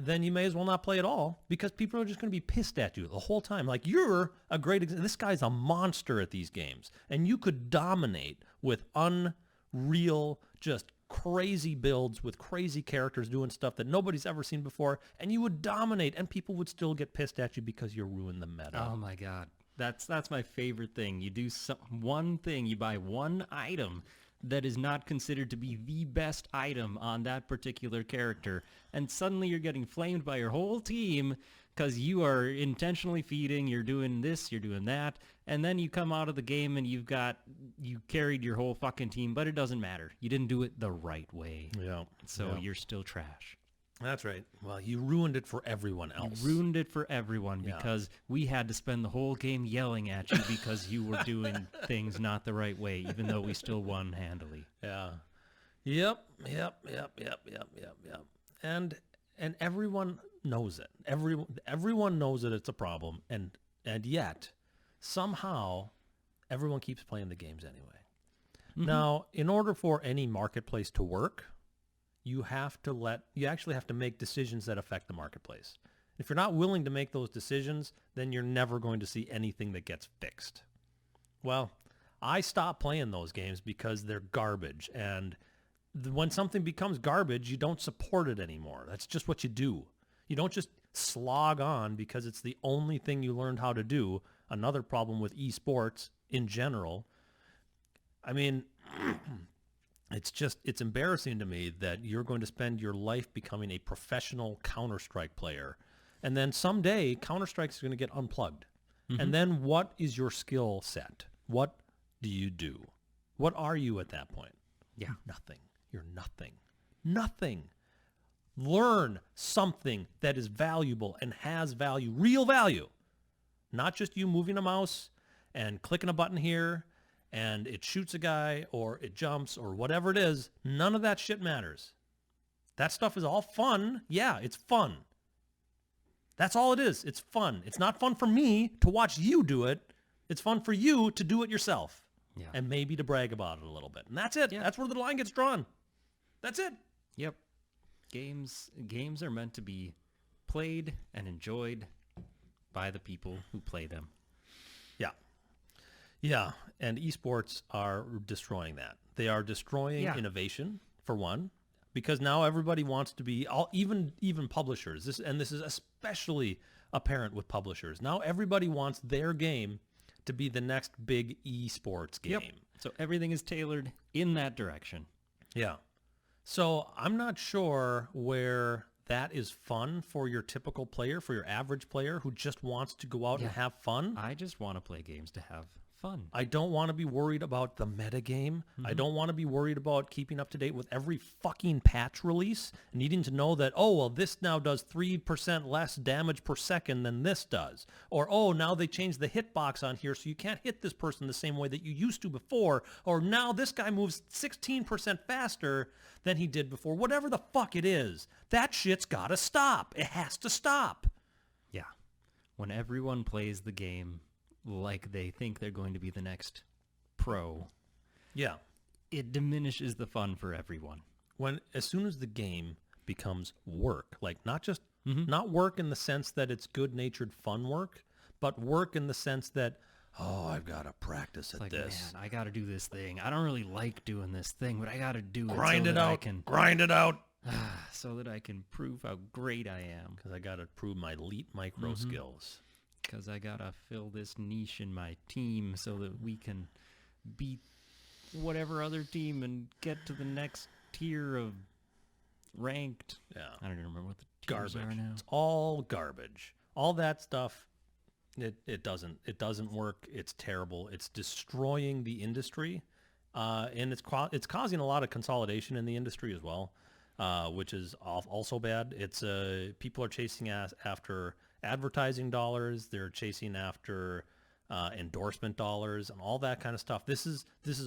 Speaker 1: then you may as well not play at all, because people are just going to be pissed at you the whole time. Like, you're a great example. This guy's a monster at these games, and you could dominate with unreal, just crazy builds with crazy characters doing stuff that nobody's ever seen before, and you would dominate, and people would still get pissed at you because you ruined the meta.
Speaker 2: Oh my God. That's my favorite thing. You do one thing, you buy one item that is not considered to be the best item on that particular character, and suddenly you're getting flamed by your whole team because you are intentionally feeding, you're doing this, you're doing that, and then you come out of the game and you carried your whole fucking team, but it doesn't matter. You didn't do it the right way.
Speaker 1: Yeah.
Speaker 2: So you're still trash.
Speaker 1: That's right. Well, you ruined it for everyone else.
Speaker 2: Ruined it for everyone because we had to spend the whole game yelling at you because you were doing things not the right way, even though we still won handily.
Speaker 1: Yeah. Yep. And everyone knows it. Everyone knows that it's a problem, and yet somehow everyone keeps playing the games anyway. Now, in order for any marketplace to work, you actually have to make decisions that affect the marketplace. If you're not willing to make those decisions, then you're never going to see anything that gets fixed. Well, I stopped playing those games because they're garbage, and when something becomes garbage, you don't support it anymore. That's just what you do. You don't just slog on because it's the only thing you learned how to do. Another problem with esports in general. I mean, it's embarrassing to me that you're going to spend your life becoming a professional Counter-Strike player, and then someday Counter-Strike is going to get unplugged. And then what is your skill set? What do you do? What are you at that point?
Speaker 2: Yeah.
Speaker 1: Nothing. You're nothing. Nothing. Learn something that is valuable and has value, real value. Not just you moving a mouse and clicking a button here and it shoots a guy or it jumps or whatever it is. None of that shit matters. That stuff is all fun. Yeah, it's fun. That's all it is. It's fun. It's not fun for me to watch you do it. It's fun for you to do it yourself.
Speaker 2: Yeah.
Speaker 1: And maybe to brag about it a little bit. And that's it.
Speaker 2: Yeah.
Speaker 1: That's where the line gets drawn. That's it.
Speaker 2: Yep. Games are meant to be played and enjoyed by the people who play them.
Speaker 1: Yeah. Yeah. And esports are destroying that. They are destroying innovation, for one, because now everybody wants to be, even publishers. This is especially apparent with publishers. Now everybody wants their game to be the next big esports game.
Speaker 2: Yep. So everything is tailored in that direction.
Speaker 1: Yeah. So I'm not sure where that is fun for your typical player, for your average player who just wants to go out and have fun.
Speaker 2: I just want to play games to have fun.
Speaker 1: I don't want to be worried about the meta game. I don't want to be worried about keeping up to date with every fucking patch release, needing to know that, oh, well, this now does 3% less damage per second than this does. Or, oh, now they changed the hitbox on here so you can't hit this person the same way that you used to before. Or now this guy moves 16% faster than he did before. Whatever the fuck it is, that shit's got to stop. It has to stop.
Speaker 2: Yeah. When everyone plays the game like they think they're going to be the next pro,
Speaker 1: Yeah.
Speaker 2: it diminishes the fun for everyone.
Speaker 1: As soon as the game becomes work, like not work in the sense that it's good-natured fun work, but work in the sense that, oh, I've got to practice at this.
Speaker 2: Man, I got to do this thing. I don't really like doing this thing, but I got to do it.
Speaker 1: Grind
Speaker 2: so
Speaker 1: it
Speaker 2: that
Speaker 1: out.
Speaker 2: I can,
Speaker 1: Grind it out.
Speaker 2: so that I can prove how great I am.
Speaker 1: Because I got to prove my elite micro skills.
Speaker 2: Because I got to fill this niche in my team so that we can beat whatever other team and get to the next tier of ranked.
Speaker 1: Yeah.
Speaker 2: I don't even remember what the tiers
Speaker 1: Garbage.
Speaker 2: are now.
Speaker 1: It's all garbage. All that stuff, it doesn't work. It's terrible. It's destroying the industry. And it's causing a lot of consolidation in the industry as well, which is also bad. It's people are chasing after advertising dollars. They're chasing after endorsement dollars and all that kind of stuff. This is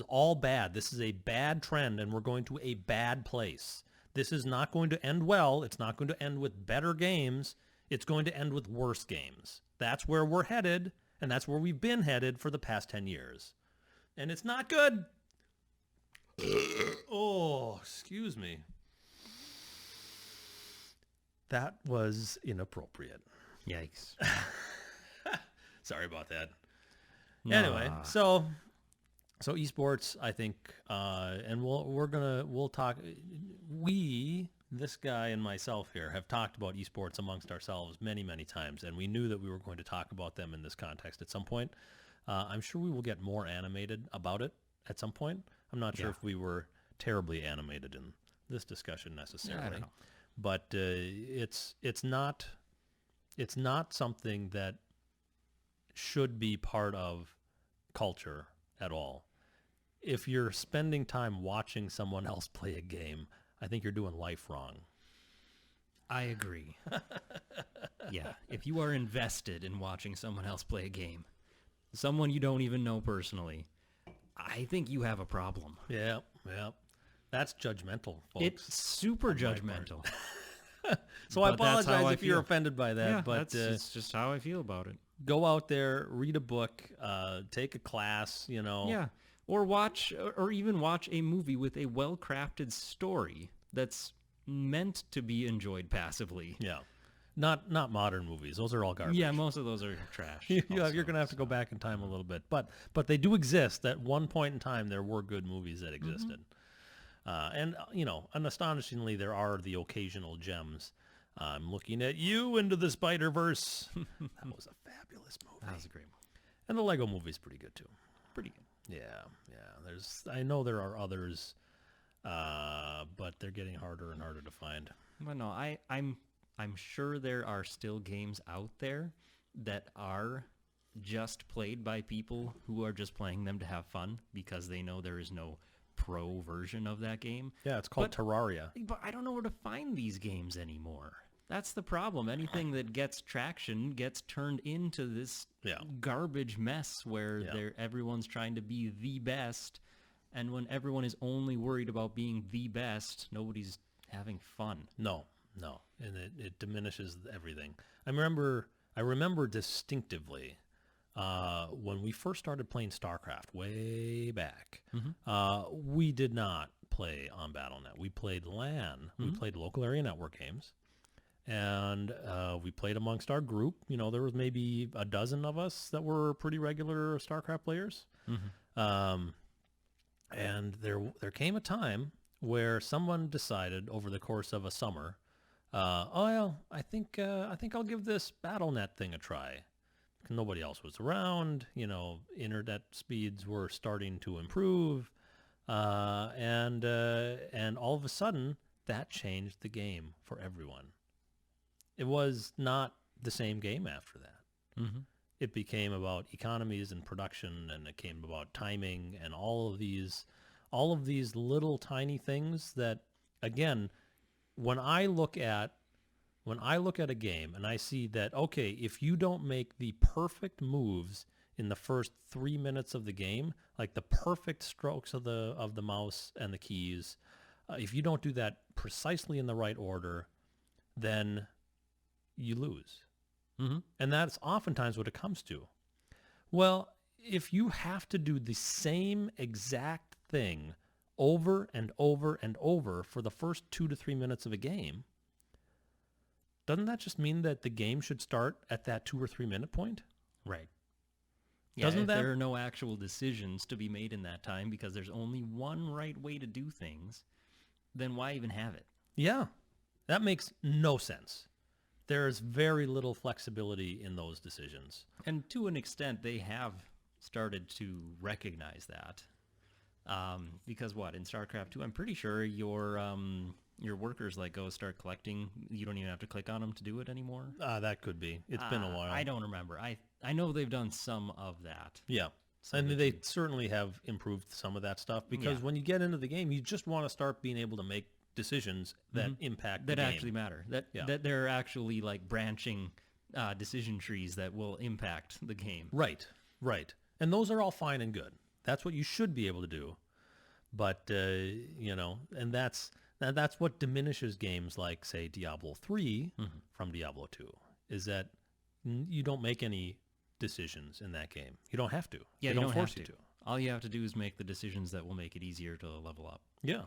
Speaker 1: all bad. This is a bad trend, and we're going to a bad place. This is not going to end well. It's not going to end with better games. It's going to end with worse games. That's where we're headed, and that's where we've been headed for the past 10 years. And it's not good. Oh, excuse me. That was inappropriate.
Speaker 2: Yikes.
Speaker 1: Sorry about that. Anyway, so esports, I think, and we'll talk. This guy and myself here have talked about esports amongst ourselves many, many times, and we knew that we were going to talk about them in this context at some point. I'm sure we will get more animated about it at some point. I'm not sure if we were terribly animated in this discussion necessarily,
Speaker 2: I don't know.
Speaker 1: but it's not something that should be part of culture at all. If you're spending time watching someone else play a game, I think you're doing life wrong.
Speaker 2: I agree. Yeah. If you are invested in watching someone else play a game, someone you don't even know personally, I think you have a problem.
Speaker 1: Yeah. That's judgmental, folks.
Speaker 2: It's super judgmental.
Speaker 1: So I
Speaker 2: But that's how
Speaker 1: apologize
Speaker 2: I
Speaker 1: if you're
Speaker 2: feel.
Speaker 1: offended by that,
Speaker 2: Yeah,
Speaker 1: but
Speaker 2: that's just how I feel about it.
Speaker 1: go out there, read a book, take a class,
Speaker 2: Yeah. Or even watch a movie with a well-crafted story that's meant to be enjoyed passively.
Speaker 1: Yeah. Not modern movies. Those are all garbage.
Speaker 2: Yeah, most of those are trash.
Speaker 1: You're going to have to go back in time a little bit. But they do exist. At one point in time, there were good movies that existed. And astonishingly, there are the occasional gems. I'm looking at you, Into the Spider-Verse. That was a fabulous movie.
Speaker 2: That was a great movie.
Speaker 1: And the Lego movie's pretty good, too.
Speaker 2: Pretty good.
Speaker 1: Yeah. I know there are others, but they're getting harder and harder to find.
Speaker 2: But no, I'm sure there are still games out there that are just played by people who are just playing them to have fun because they know there is no pro version of that game.
Speaker 1: Yeah, it's called Terraria.
Speaker 2: But I don't know where to find these games anymore. That's the problem. Anything that gets traction gets turned into this garbage mess where everyone's trying to be the best. And when everyone is only worried about being the best, nobody's having fun.
Speaker 1: No, no, and it diminishes everything. I remember distinctively when we first started playing StarCraft way back. We did not play on BattleNet. We played LAN. We played local area network games, and we played amongst our group. There was maybe a dozen of us that were pretty regular StarCraft players. And there came a time where someone decided over the course of a summer, oh well, I think I'll give this BattleNet thing a try. Nobody else was around. Internet speeds were starting to improve, and all of a sudden that changed the game for everyone. It was not the same game after that. It became about economies and production, and it came about timing and all of these little tiny things that, again, when I look at a game and I see that, okay, if you don't make the perfect moves in the first 3 minutes of the game, like the perfect strokes of the mouse and the keys, if you don't do that precisely in the right order, then you lose. And that's oftentimes what it comes to. Well, if you have to do the same exact thing over and over and over for the first 2 to 3 minutes of a game, doesn't that just mean that the game should start at that 2 or 3 minute point?
Speaker 2: Right. Yeah, if there are no actual decisions to be made in that time because there's only one right way to do things, then why even have it?
Speaker 1: Yeah, that makes no sense. There's very little flexibility in those decisions.
Speaker 2: And to an extent, they have started to recognize that. Because in StarCraft 2, I'm pretty sure your workers go start collecting. You don't even have to click on them to do it anymore.
Speaker 1: That could be. It's been a while.
Speaker 2: I don't remember. I know they've done some of that.
Speaker 1: Yeah. And they certainly have improved some of that stuff because when you get into the game, you just want to start being able to make decisions that impact the game.
Speaker 2: That actually matter. That they're actually branching decision trees that will impact the game.
Speaker 1: Right. And those are all fine and good. That's what you should be able to do. But, and that's what diminishes games like, say, Diablo 3 from Diablo 2, is that you don't make any decisions in that game. You don't have to.
Speaker 2: Yeah,
Speaker 1: they don't force you to.
Speaker 2: All you have to do is make the decisions that will make it easier to level up.
Speaker 1: Yeah.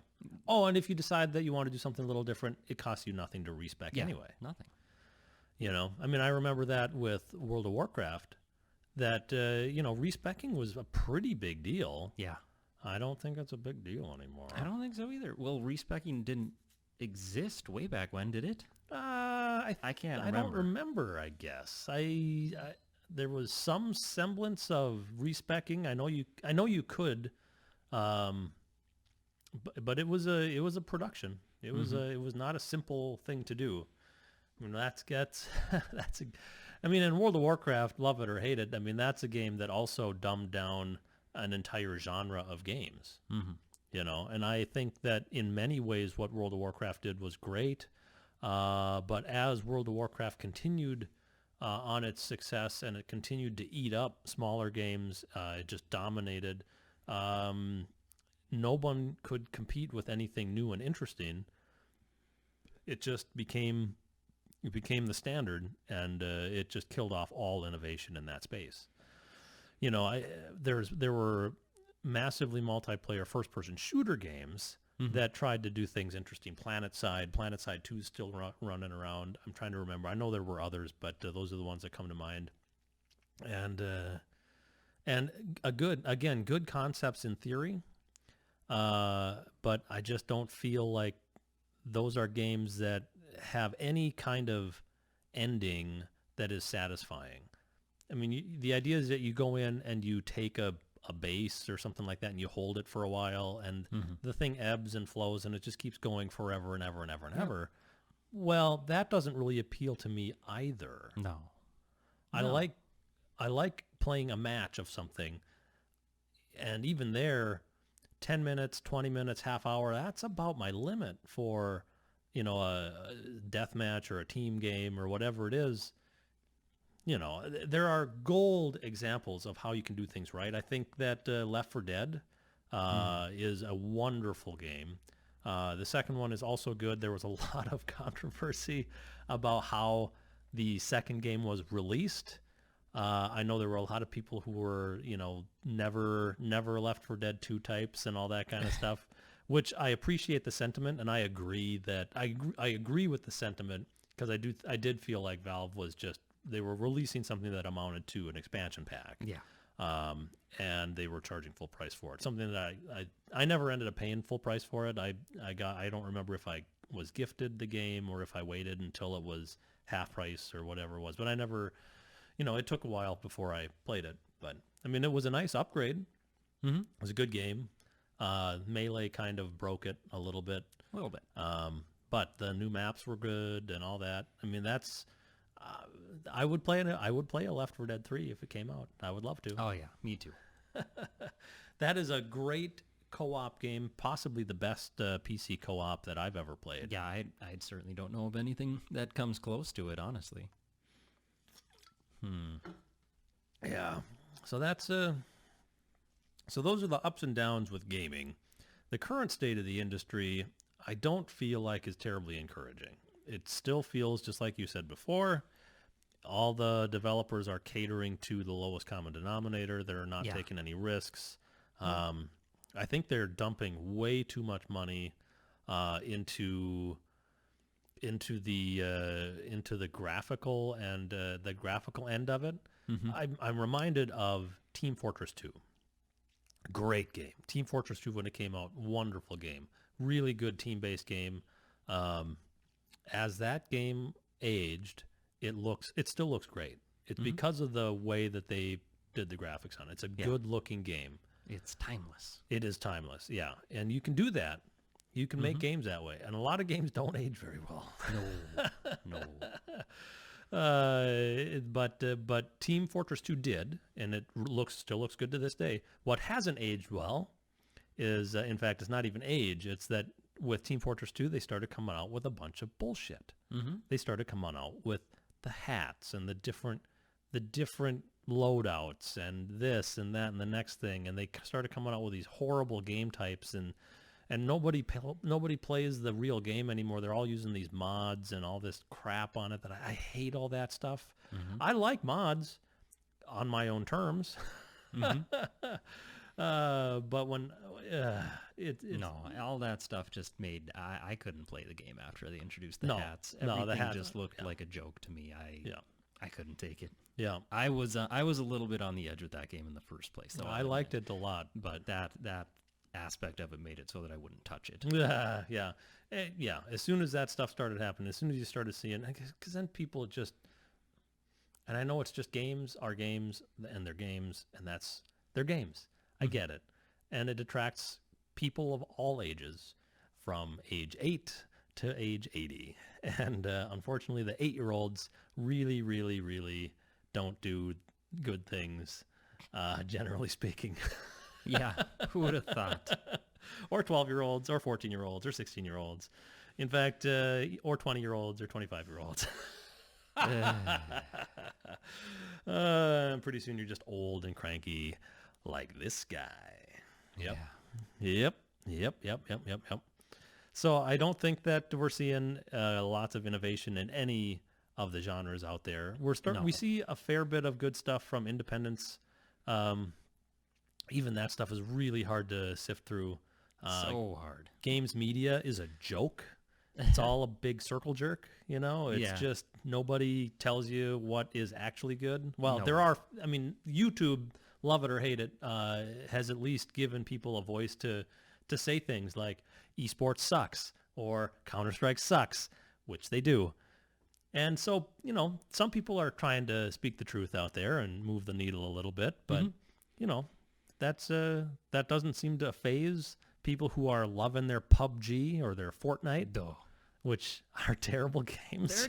Speaker 1: Oh, and if you decide that you want to do something a little different, it costs you nothing to respec anyway.
Speaker 2: Nothing.
Speaker 1: I remember that with World of Warcraft, that, respecking was a pretty big deal.
Speaker 2: Yeah.
Speaker 1: I don't think it's a big deal anymore.
Speaker 2: I don't think so either. Well, respecking didn't exist way back when, did it?
Speaker 1: I
Speaker 2: can't remember.
Speaker 1: I don't remember, I guess. There was some semblance of respecking. I know you could, but it was a production. It was not a simple thing to do. In World of Warcraft, love it or hate it, that's a game that also dumbed down an entire genre of games. And I think that in many ways what World of Warcraft did was great. But as World of Warcraft continued on its success and it continued to eat up smaller games, it just dominated. No one could compete with anything new and interesting. It just became the standard, and it just killed off all innovation in that space. There were massively multiplayer first-person shooter games that tried to do things interesting. PlanetSide 2 is still running around. I'm trying to remember. I know there were others, but those are the ones that come to mind. And good concepts in theory, but I just don't feel like those are games that have any kind of ending that is satisfying. The idea is that you go in and you take a base or something like that and you hold it for a while, and the thing ebbs and flows and it just keeps going forever and ever and ever and ever. Well, that doesn't really appeal to me either.
Speaker 2: No.
Speaker 1: I like playing a match of something, and even there, 10 minutes, 20 minutes, half hour, that's about my limit for, a death match or a team game or whatever it is. There are gold examples of how you can do things right. I think that Left 4 Dead is a wonderful game. The second one is also good. There was a lot of controversy about how the second game was released. I know there were a lot of people who were, never Left 4 Dead 2 types and all that kind of stuff, which I appreciate the sentiment, and I agree that I agree with the sentiment, because I did feel like Valve was they were releasing something that amounted to an expansion pack.
Speaker 2: Yeah.
Speaker 1: And they were charging full price for it. Something that I never ended up paying full price for it. I don't remember if I was gifted the game or if I waited until it was half price or whatever it was. But I never, it took a while before I played it. But I mean, it was a nice upgrade.
Speaker 2: Mm-hmm.
Speaker 1: It was a good game. Melee kind of broke it a little bit.
Speaker 2: A little bit.
Speaker 1: But the new maps were good and all that. I mean, that's. I would play a Left 4 Dead 3 if it came out. I would love to.
Speaker 2: Oh yeah, me too.
Speaker 1: That is a great co-op game, possibly the best PC co-op that I've ever played.
Speaker 2: Yeah, I certainly don't know of anything that comes close to it, honestly.
Speaker 1: Yeah. So that's so those are the ups and downs with gaming. The current state of the industry, I don't feel like is terribly encouraging. It still feels just like you said before. All the developers are catering to the lowest common denominator. They're not taking any risks. I think they're dumping way too much money into the graphical and the graphical end of it. Mm-hmm. I'm reminded of Team Fortress 2. Great game. Team Fortress 2 when it came out, wonderful game. Really good team-based game. As that game aged, it still looks great. It's because of the way that they did the graphics on it. It's a good-looking game.
Speaker 2: It's timeless.
Speaker 1: It is timeless, yeah. And you can do that. You can make games that way. And a lot of games don't age very well.
Speaker 2: No.
Speaker 1: But Team Fortress 2 did, and it still looks good to this day. What hasn't aged well is, in fact, it's not even age. It's that with Team Fortress 2, they started coming out with a bunch of bullshit. Mm-hmm. They started coming out with the hats and the different loadouts and this and that and the next thing, and they started coming out with these horrible game types, and nobody plays the real game anymore. They're all using these mods and all this crap on it that I hate all that stuff. Mm-hmm. I like mods on my own terms. Mm-hmm. But when
Speaker 2: all that stuff just made I couldn't play the game after they introduced the hats. Everything
Speaker 1: the hats
Speaker 2: just looked like a joke to me. I couldn't take it.
Speaker 1: Yeah,
Speaker 2: I was a little bit on the edge with that game in the first place. Though
Speaker 1: I liked it a lot,
Speaker 2: but that aspect of it made it so that I wouldn't touch it.
Speaker 1: Yeah. As soon as that stuff started happening, as soon as you started seeing, because then people just, and I know it's just games are games and they're games, and that's their games. I get it. And it attracts people of all ages from age 8 to age 80. And unfortunately, the 8-year-olds really, really, really don't do good things, generally speaking.
Speaker 2: Yeah, who would have thought?
Speaker 1: Or 12-year-olds or 14-year-olds or 16-year-olds. In fact, or 20-year-olds or 25-year-olds. Pretty soon you're just old and cranky like this guy. Yep. Yeah. Yep. So I don't think that we're seeing lots of innovation in any of the genres out there. We see a fair bit of good stuff from independents. Even that stuff is really hard to sift through.
Speaker 2: So hard.
Speaker 1: Games media is a joke. It's all a big circle jerk, It's just nobody tells you what is actually good. Well, YouTube, love it or hate it, has at least given people a voice to say things like esports sucks or Counter-Strike sucks, which they do. And so, some people are trying to speak the truth out there and move the needle a little bit, but, that doesn't seem to faze people who are loving their PUBG or their Fortnite, which are terrible games.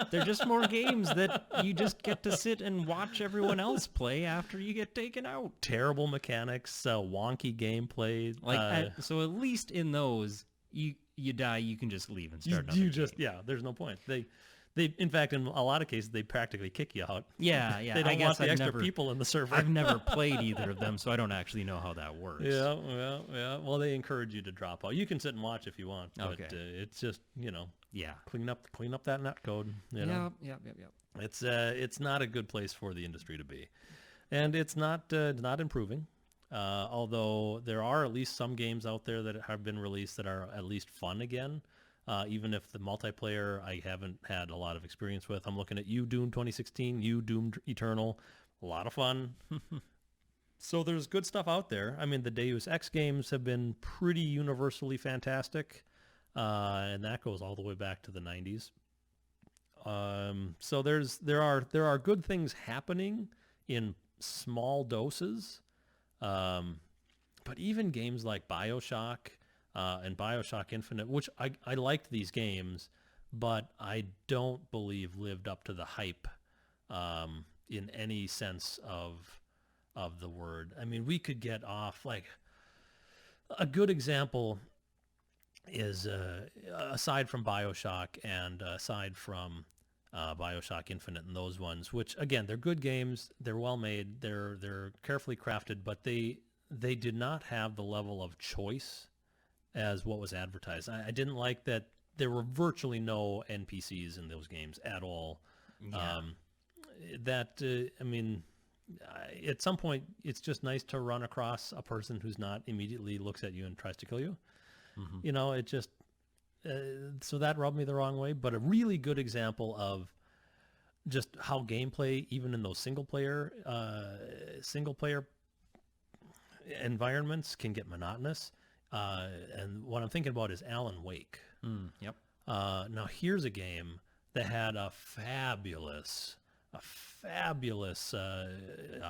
Speaker 2: They're just more games that you just get to sit and watch everyone else play after you get taken out.
Speaker 1: Terrible mechanics, wonky gameplay.
Speaker 2: So at least in those, you die, you can just leave and start another game.
Speaker 1: There's no point. in fact, in a lot of cases, they practically kick you out.
Speaker 2: Yeah, yeah.
Speaker 1: They don't
Speaker 2: I
Speaker 1: want
Speaker 2: guess
Speaker 1: the extra people in the server.
Speaker 2: I've never played either of them, so I don't actually know how that works.
Speaker 1: Yeah, yeah. Well, they encourage you to drop out. You can sit and watch if you want, but
Speaker 2: Okay.
Speaker 1: It's just
Speaker 2: Yeah.
Speaker 1: clean up that net code. You know?
Speaker 2: Yeah.
Speaker 1: It's not a good place for the industry to be, and it's not improving. Although there are at least some games out there that have been released that are at least fun again. Even if the multiplayer I haven't had a lot of experience with. I'm looking at Doom 2016, Doom Eternal, a lot of fun. So there's good stuff out there. I mean, the Deus Ex games have been pretty universally fantastic, and that goes all the way back to the 90s. So there are good things happening in small doses, but even games like BioShock and BioShock Infinite, which I liked these games, but I don't believe lived up to the hype in any sense of the word. I mean, we could get off, like, a good example is aside from BioShock and aside from BioShock Infinite and those ones, which again, they're good games, they're well made, they're carefully crafted, but they did not have the level of choice as what was advertised. I didn't like that there were virtually no NPCs in those games at all.
Speaker 2: Yeah.
Speaker 1: I mean, at some point, it's just nice to run across a person who's not immediately looks at you and tries to kill you.
Speaker 2: Mm-hmm.
Speaker 1: It just so that rubbed me the wrong way. But a really good example of just how gameplay, even in those single player environments, can get monotonous. And what I'm thinking about is Alan Wake.
Speaker 2: Yep.
Speaker 1: Now here's a game that had a fabulous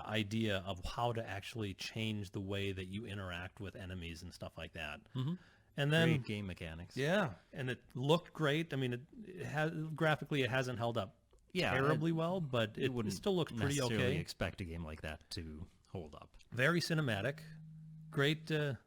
Speaker 1: idea of how to actually change the way that you interact with enemies and stuff like that.
Speaker 2: Mm-hmm.
Speaker 1: And then
Speaker 2: Great game mechanics.
Speaker 1: yeah, and it looked great. I mean, it has graphically it hasn't held up terribly well, but it still looked pretty
Speaker 2: necessarily
Speaker 1: okay.
Speaker 2: expect a game like that to hold up.
Speaker 1: Very cinematic, great. A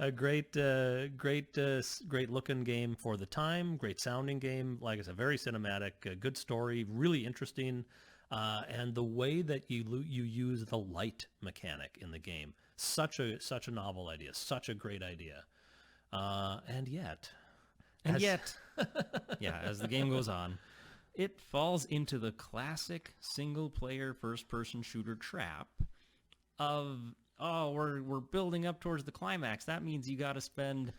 Speaker 1: great looking game for the time. Great sounding game. Like I said, very cinematic. Good story. Really interesting. And the way that you use the light mechanic in the game, such a novel idea. Such a great idea. And yet,
Speaker 2: yeah, as the game goes on, it falls into the classic single-player first-person shooter trap of, oh, we're building up towards the climax. That means you got to spend,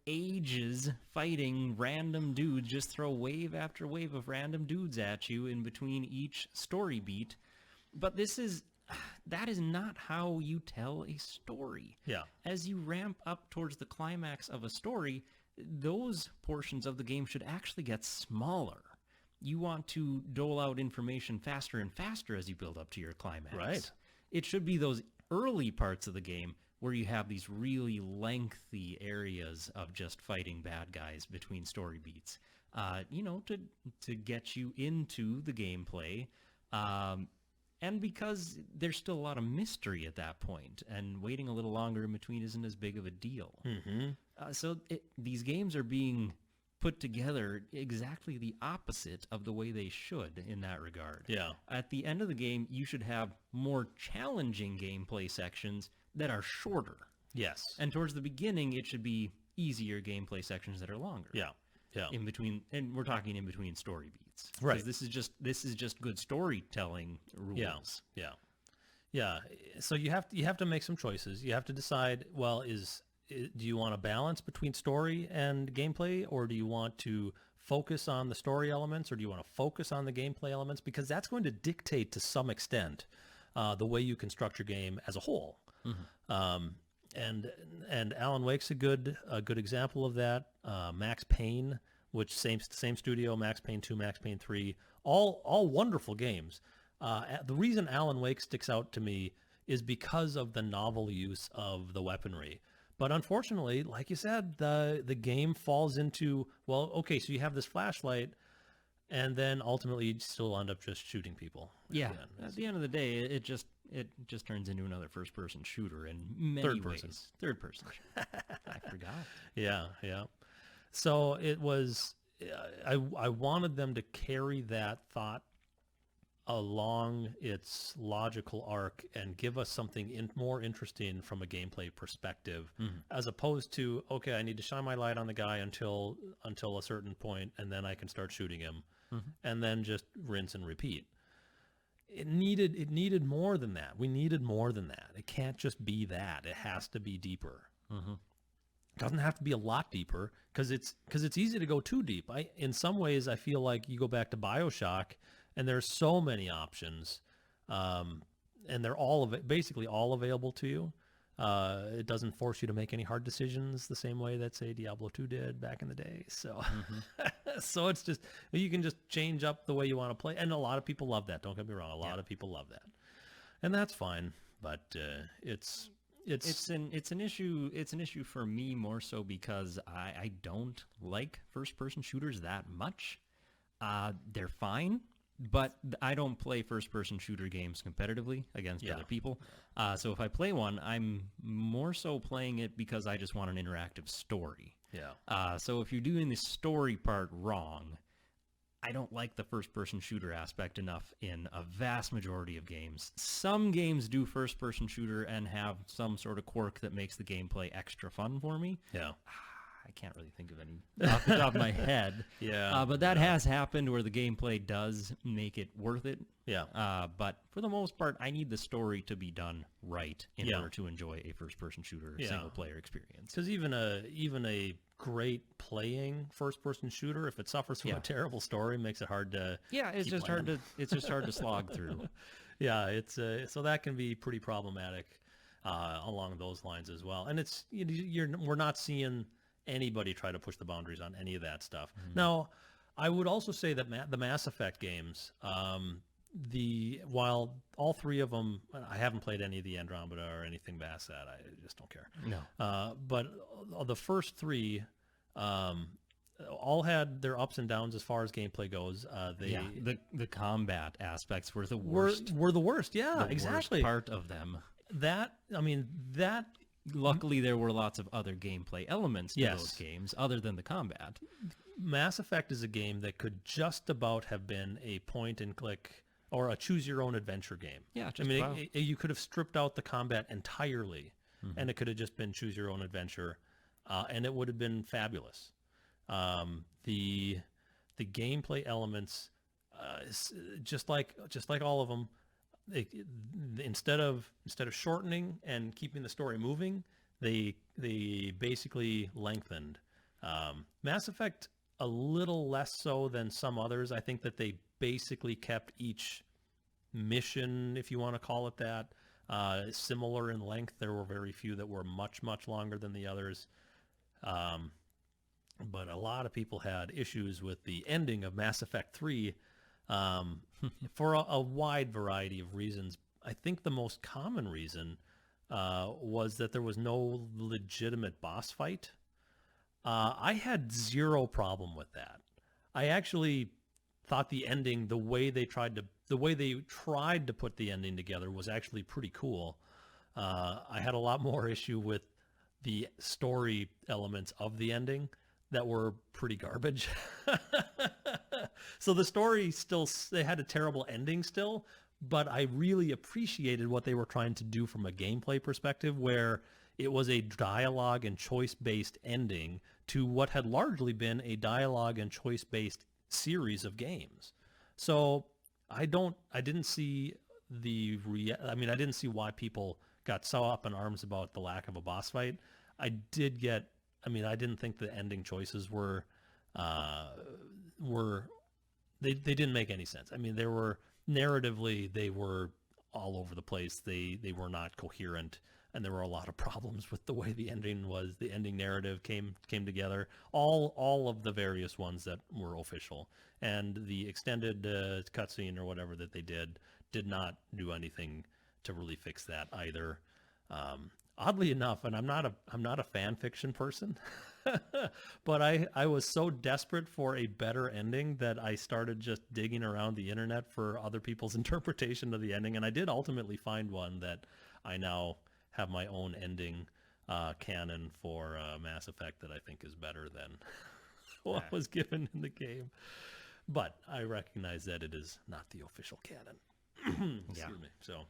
Speaker 2: ages fighting random dudes. Just throw wave after wave of random dudes at you in between each story beat. But that is not how you tell a story.
Speaker 1: Yeah.
Speaker 2: As you ramp up towards the climax of a story, those portions of the game should actually get smaller. You want to dole out information faster and faster as you build up to your climax.
Speaker 1: Right.
Speaker 2: It should be those early parts of the game where you have these really lengthy areas of just fighting bad guys between story beats, to get you into the gameplay. And because there's still a lot of mystery at that point, and waiting a little longer in between isn't as big of a deal.
Speaker 1: Mm-hmm.
Speaker 2: So these games are being put together exactly the opposite of the way they should in that regard.
Speaker 1: Yeah.
Speaker 2: At the end of the game, you should have more challenging gameplay sections that are shorter.
Speaker 1: Yes.
Speaker 2: And towards the beginning, it should be easier gameplay sections that are longer.
Speaker 1: Yeah. Yeah.
Speaker 2: In between, and we're talking in between story beats.
Speaker 1: Right.
Speaker 2: 'Cause this is just good storytelling rules.
Speaker 1: Yeah. Yeah. Yeah. So you have to make some choices. You have to decide, well, do you want a balance between story and gameplay, or do you want to focus on the story elements, or do you want to focus on the gameplay elements? Because that's going to dictate to some extent the way you construct your game as a whole. Mm-hmm. And Alan Wake's a good example of that. Max Payne, which same studio, Max Payne 2, Max Payne 3, all wonderful games. The reason Alan Wake sticks out to me is because of the novel use of the weaponry. But unfortunately, like you said, the game falls into, well, okay, so you have this flashlight, and then ultimately you still end up just shooting people.
Speaker 2: Yeah. At the end of the day, it just turns into another first-person shooter in many ways. Third person. I forgot.
Speaker 1: Yeah, yeah. So it was I wanted them to carry that thought along its logical arc and give us something more interesting from a gameplay perspective, as opposed to, okay, I need to shine my light on the guy until a certain point, and then I can start shooting him, and then just rinse and repeat. It needed more than that. We needed more than that. It can't just be that. It has to be deeper. It doesn't have to be a lot deeper, because it's easy to go too deep. In some ways, I feel like you go back to BioShock, and there's so many options, and they're basically all available to you. It doesn't force you to make any hard decisions the same way that, say, Diablo 2 did back in the day. So, so it's just, you can just change up the way you want to play, and a lot of people love that. Don't get me wrong, a lot of people love that, and that's fine. But it's
Speaker 2: an issue. It's an issue for me more so because I don't like first-person shooters that much. They're fine, but I don't play first-person shooter games competitively against other people. So if I play one, I'm more so playing it because I just want an interactive story.
Speaker 1: Yeah.
Speaker 2: So if you're doing the story part wrong, I don't like the first-person shooter aspect enough in a vast majority of games. Some games do first-person shooter and have some sort of quirk that makes the gameplay extra fun for me.
Speaker 1: Yeah.
Speaker 2: I can't really think of any off the top of my head.
Speaker 1: Yeah.
Speaker 2: But that has happened where the gameplay does make it worth it.
Speaker 1: Yeah.
Speaker 2: But for the most part, I need the story to be done right in order to enjoy a first-person shooter single-player experience.
Speaker 1: Because even a great playing first-person shooter, if it suffers from a terrible story, makes it hard to
Speaker 2: it's just hard to slog through.
Speaker 1: Yeah, it's so that can be pretty problematic along those lines as well. And we're not seeing anybody try to push the boundaries on any of that stuff. Now, I would also say that the Mass Effect games, while all three of them, I haven't played any of the Andromeda or anything past that. I just don't care.
Speaker 2: No.
Speaker 1: But the first three all had their ups and downs as far as gameplay goes.
Speaker 2: The combat aspects were the worst.
Speaker 1: Were the worst. Yeah,
Speaker 2: the
Speaker 1: exactly.
Speaker 2: Worst part of them.
Speaker 1: That
Speaker 2: Luckily, there were lots of other gameplay elements to those games other than the combat.
Speaker 1: Mass Effect is a game that could just about have been a point-and-click or a choose-your-own-adventure game.
Speaker 2: Yeah,
Speaker 1: you could have stripped out the combat entirely, and it could have just been choose-your-own-adventure, and it would have been fabulous. The gameplay elements, just like all of them, instead of shortening and keeping the story moving, they basically lengthened. Mass Effect a little less so than some others. I think that they basically kept each mission, if you want to call it that, similar in length. There were very few that were much longer than the others. But a lot of people had issues with the ending of Mass Effect 3 for a wide variety of reasons. I think the most common reason was that there was no legitimate boss fight. I had zero problem with that. I actually thought the ending, the way they tried to put the ending together was actually pretty cool. I had a lot more issue with the story elements of the ending that were pretty garbage. So the story they had a terrible ending still, but I really appreciated what they were trying to do from a gameplay perspective, where it was a dialogue and choice-based ending to what had largely been a dialogue and choice-based series of games. So I didn't see I didn't see why people got so up in arms about the lack of a boss fight. I didn't think the ending choices were they didn't make any sense. I mean, narratively they were all over the place. They were not coherent, and there were a lot of problems with the way the ending narrative came together. All of the various ones that were official, and the extended cutscene or whatever that they did not do anything to really fix that either. Oddly enough, and I'm not a fan fiction person, but I was so desperate for a better ending that I started just digging around the internet for other people's interpretation of the ending, and I did ultimately find one that I now have my own ending canon for Mass Effect that I think is better what was given in the game. But I recognize that it is not the official canon. Excuse me. So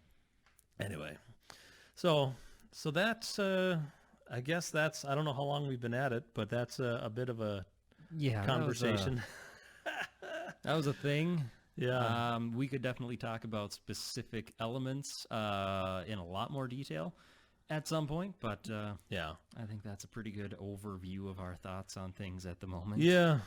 Speaker 1: anyway, so that's I guess that's, I don't know how long we've been at it, but that's a bit of a conversation.
Speaker 2: That was a thing.
Speaker 1: Yeah.
Speaker 2: We could definitely talk about specific elements in a lot more detail at some point, but
Speaker 1: Yeah.
Speaker 2: I think that's a pretty good overview of our thoughts on things at the moment.
Speaker 1: Yeah,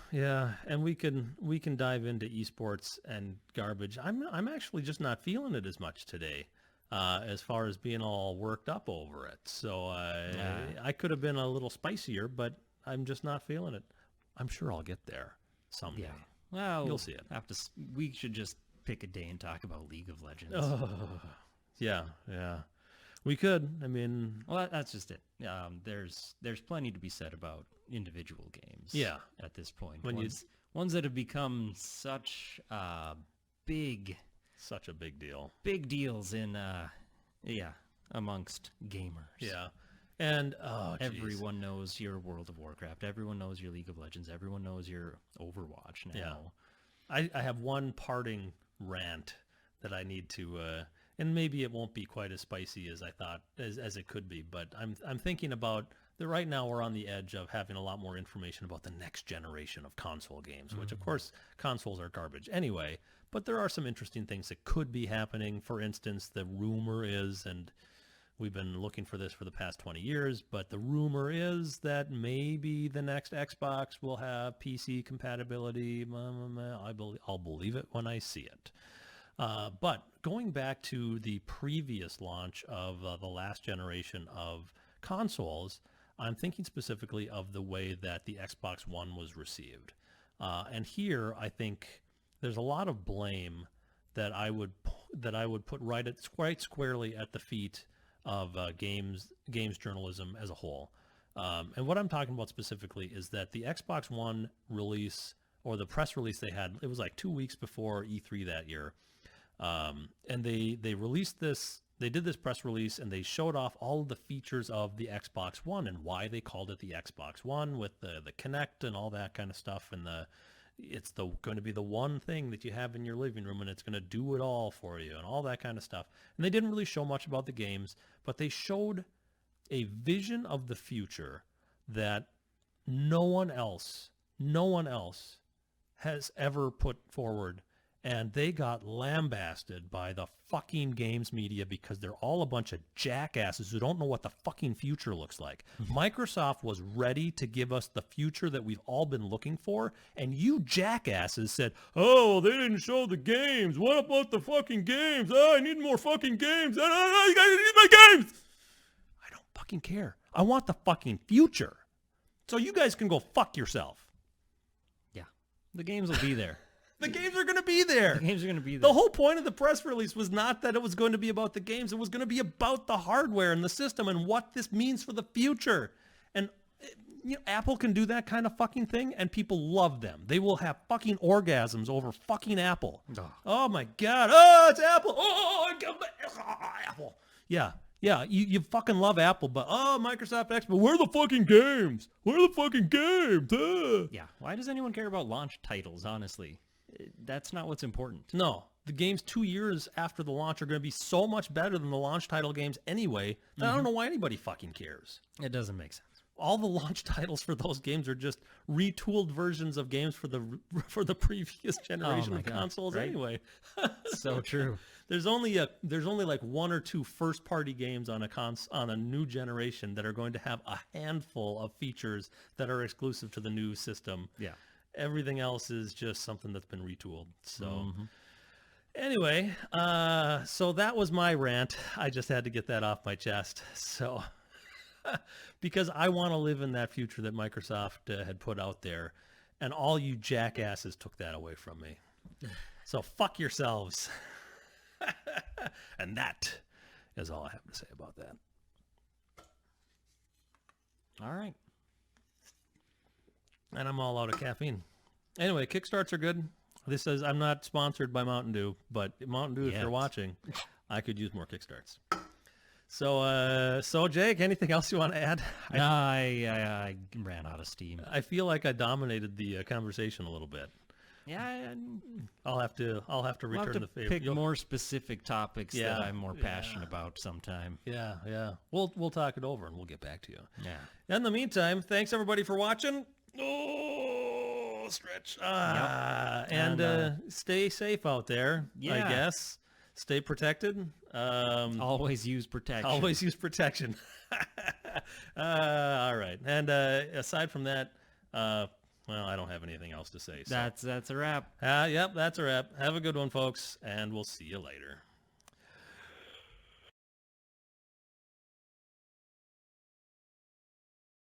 Speaker 1: and we can dive into esports and garbage. I'm actually just not feeling it as much today, as far as being all worked up over it. So I could have been a little spicier, but I'm just not feeling it. I'm sure I'll get there someday.
Speaker 2: Yeah. Well,
Speaker 1: You'll see it.
Speaker 2: We should just pick a day and talk about League of Legends.
Speaker 1: Oh, yeah. We could. I mean,
Speaker 2: Well, that's just it. There's plenty to be said about individual games.
Speaker 1: Yeah.
Speaker 2: At this point,
Speaker 1: When
Speaker 2: ones that have become such
Speaker 1: such a big deal.
Speaker 2: big deals in amongst gamers.
Speaker 1: Yeah. And geez.
Speaker 2: Everyone knows your World of Warcraft. Everyone knows your League of Legends. Everyone knows your Overwatch now.
Speaker 1: Yeah. I have one parting rant that I need to, and maybe it won't be quite as spicy as I thought, as it could be, but I'm thinking about that right now we're on the edge of having a lot more information about the next generation of console games, which of course consoles are garbage anyway, but there are some interesting things that could be happening. For instance, the rumor is, and we've been looking for this for the past 20 years, but the rumor is that maybe the next Xbox will have PC compatibility. I'll believe it when I see it. But going back to the previous launch of the last generation of consoles, I'm thinking specifically of the way that the Xbox One was received. And here, I think there's a lot of blame that I would put right squarely at the feet of games journalism as a whole. And what I'm talking about specifically is that the Xbox One release, or the press release they had, it was like 2 weeks before E3 that year. And they released this, they did this press release, and they showed off all of the features of the Xbox One and why they called it the Xbox One, with the Kinect and all that kind of stuff. And it's going to be the one thing that you have in your living room, and it's going to do it all for you and all that kind of stuff. And they didn't really show much about the games, but they showed a vision of the future that no one else has ever put forward. And they got lambasted by the fucking games media because they're all a bunch of jackasses who don't know what the fucking future looks like. Microsoft was ready to give us the future that we've all been looking for, and you jackasses said, "Oh, they didn't show the games. What about the fucking games? Oh, I need more fucking games. Oh, you guys need my games." I don't fucking care. I want the fucking future. So you guys can go fuck yourself.
Speaker 2: Yeah. The games will be there.
Speaker 1: The games are going to be there.
Speaker 2: The games are going to be there.
Speaker 1: The whole point of the press release was not that it was going to be about the games. It was going to be about the hardware and the system and what this means for the future. And Apple can do that kind of fucking thing, and people love them. They will have fucking orgasms over fucking Apple. Oh my God. Oh, it's Apple. Oh, Apple. Yeah. You fucking love Apple, but Microsoft X, but where are the fucking games? Where are the fucking games?
Speaker 2: Yeah. Why does anyone care about launch titles, honestly? That's not what's important.
Speaker 1: No, the games 2 years after the launch are going to be so much better than the launch title games anyway that I don't know why anybody fucking cares.
Speaker 2: It doesn't make sense.
Speaker 1: All the launch titles for those games are just retooled versions of games for the previous generation of consoles, right? Anyway.
Speaker 2: So true.
Speaker 1: There's only like one or two first-party games on a new generation that are going to have a handful of features that are exclusive to the new system.
Speaker 2: Yeah.
Speaker 1: Everything else is just something that's been retooled. So anyway, so that was my rant. I just had to get that off my chest. So because I want to live in that future that Microsoft had put out there, and all you jackasses took that away from me. So fuck yourselves. And that is all I have to say about that.
Speaker 2: All right.
Speaker 1: And I'm all out of caffeine. Anyway, Kickstarts are good. This says I'm not sponsored by Mountain Dew, but Mountain Dew, if you're watching, I could use more Kickstarts. So Jake, anything else you want to add?
Speaker 2: No, I ran out of steam.
Speaker 1: I feel like I dominated the conversation a little bit.
Speaker 2: Yeah,
Speaker 1: I'll have to
Speaker 2: we'll
Speaker 1: return
Speaker 2: have to
Speaker 1: the favor.
Speaker 2: pick more specific topics
Speaker 1: Yeah,
Speaker 2: that I'm more passionate about sometime.
Speaker 1: Yeah. We'll talk it over and we'll get back to you.
Speaker 2: Yeah.
Speaker 1: In the meantime, thanks everybody for watching. Oh, stretch. And stay safe out there. I
Speaker 2: Yeah.
Speaker 1: guess. Stay protected.
Speaker 2: Always use protection.
Speaker 1: Always use protection. All right. And aside from that, well, I don't have anything else to say. So.
Speaker 2: That's a wrap.
Speaker 1: Yep, that's a wrap. Have a good one, folks, and we'll see you later.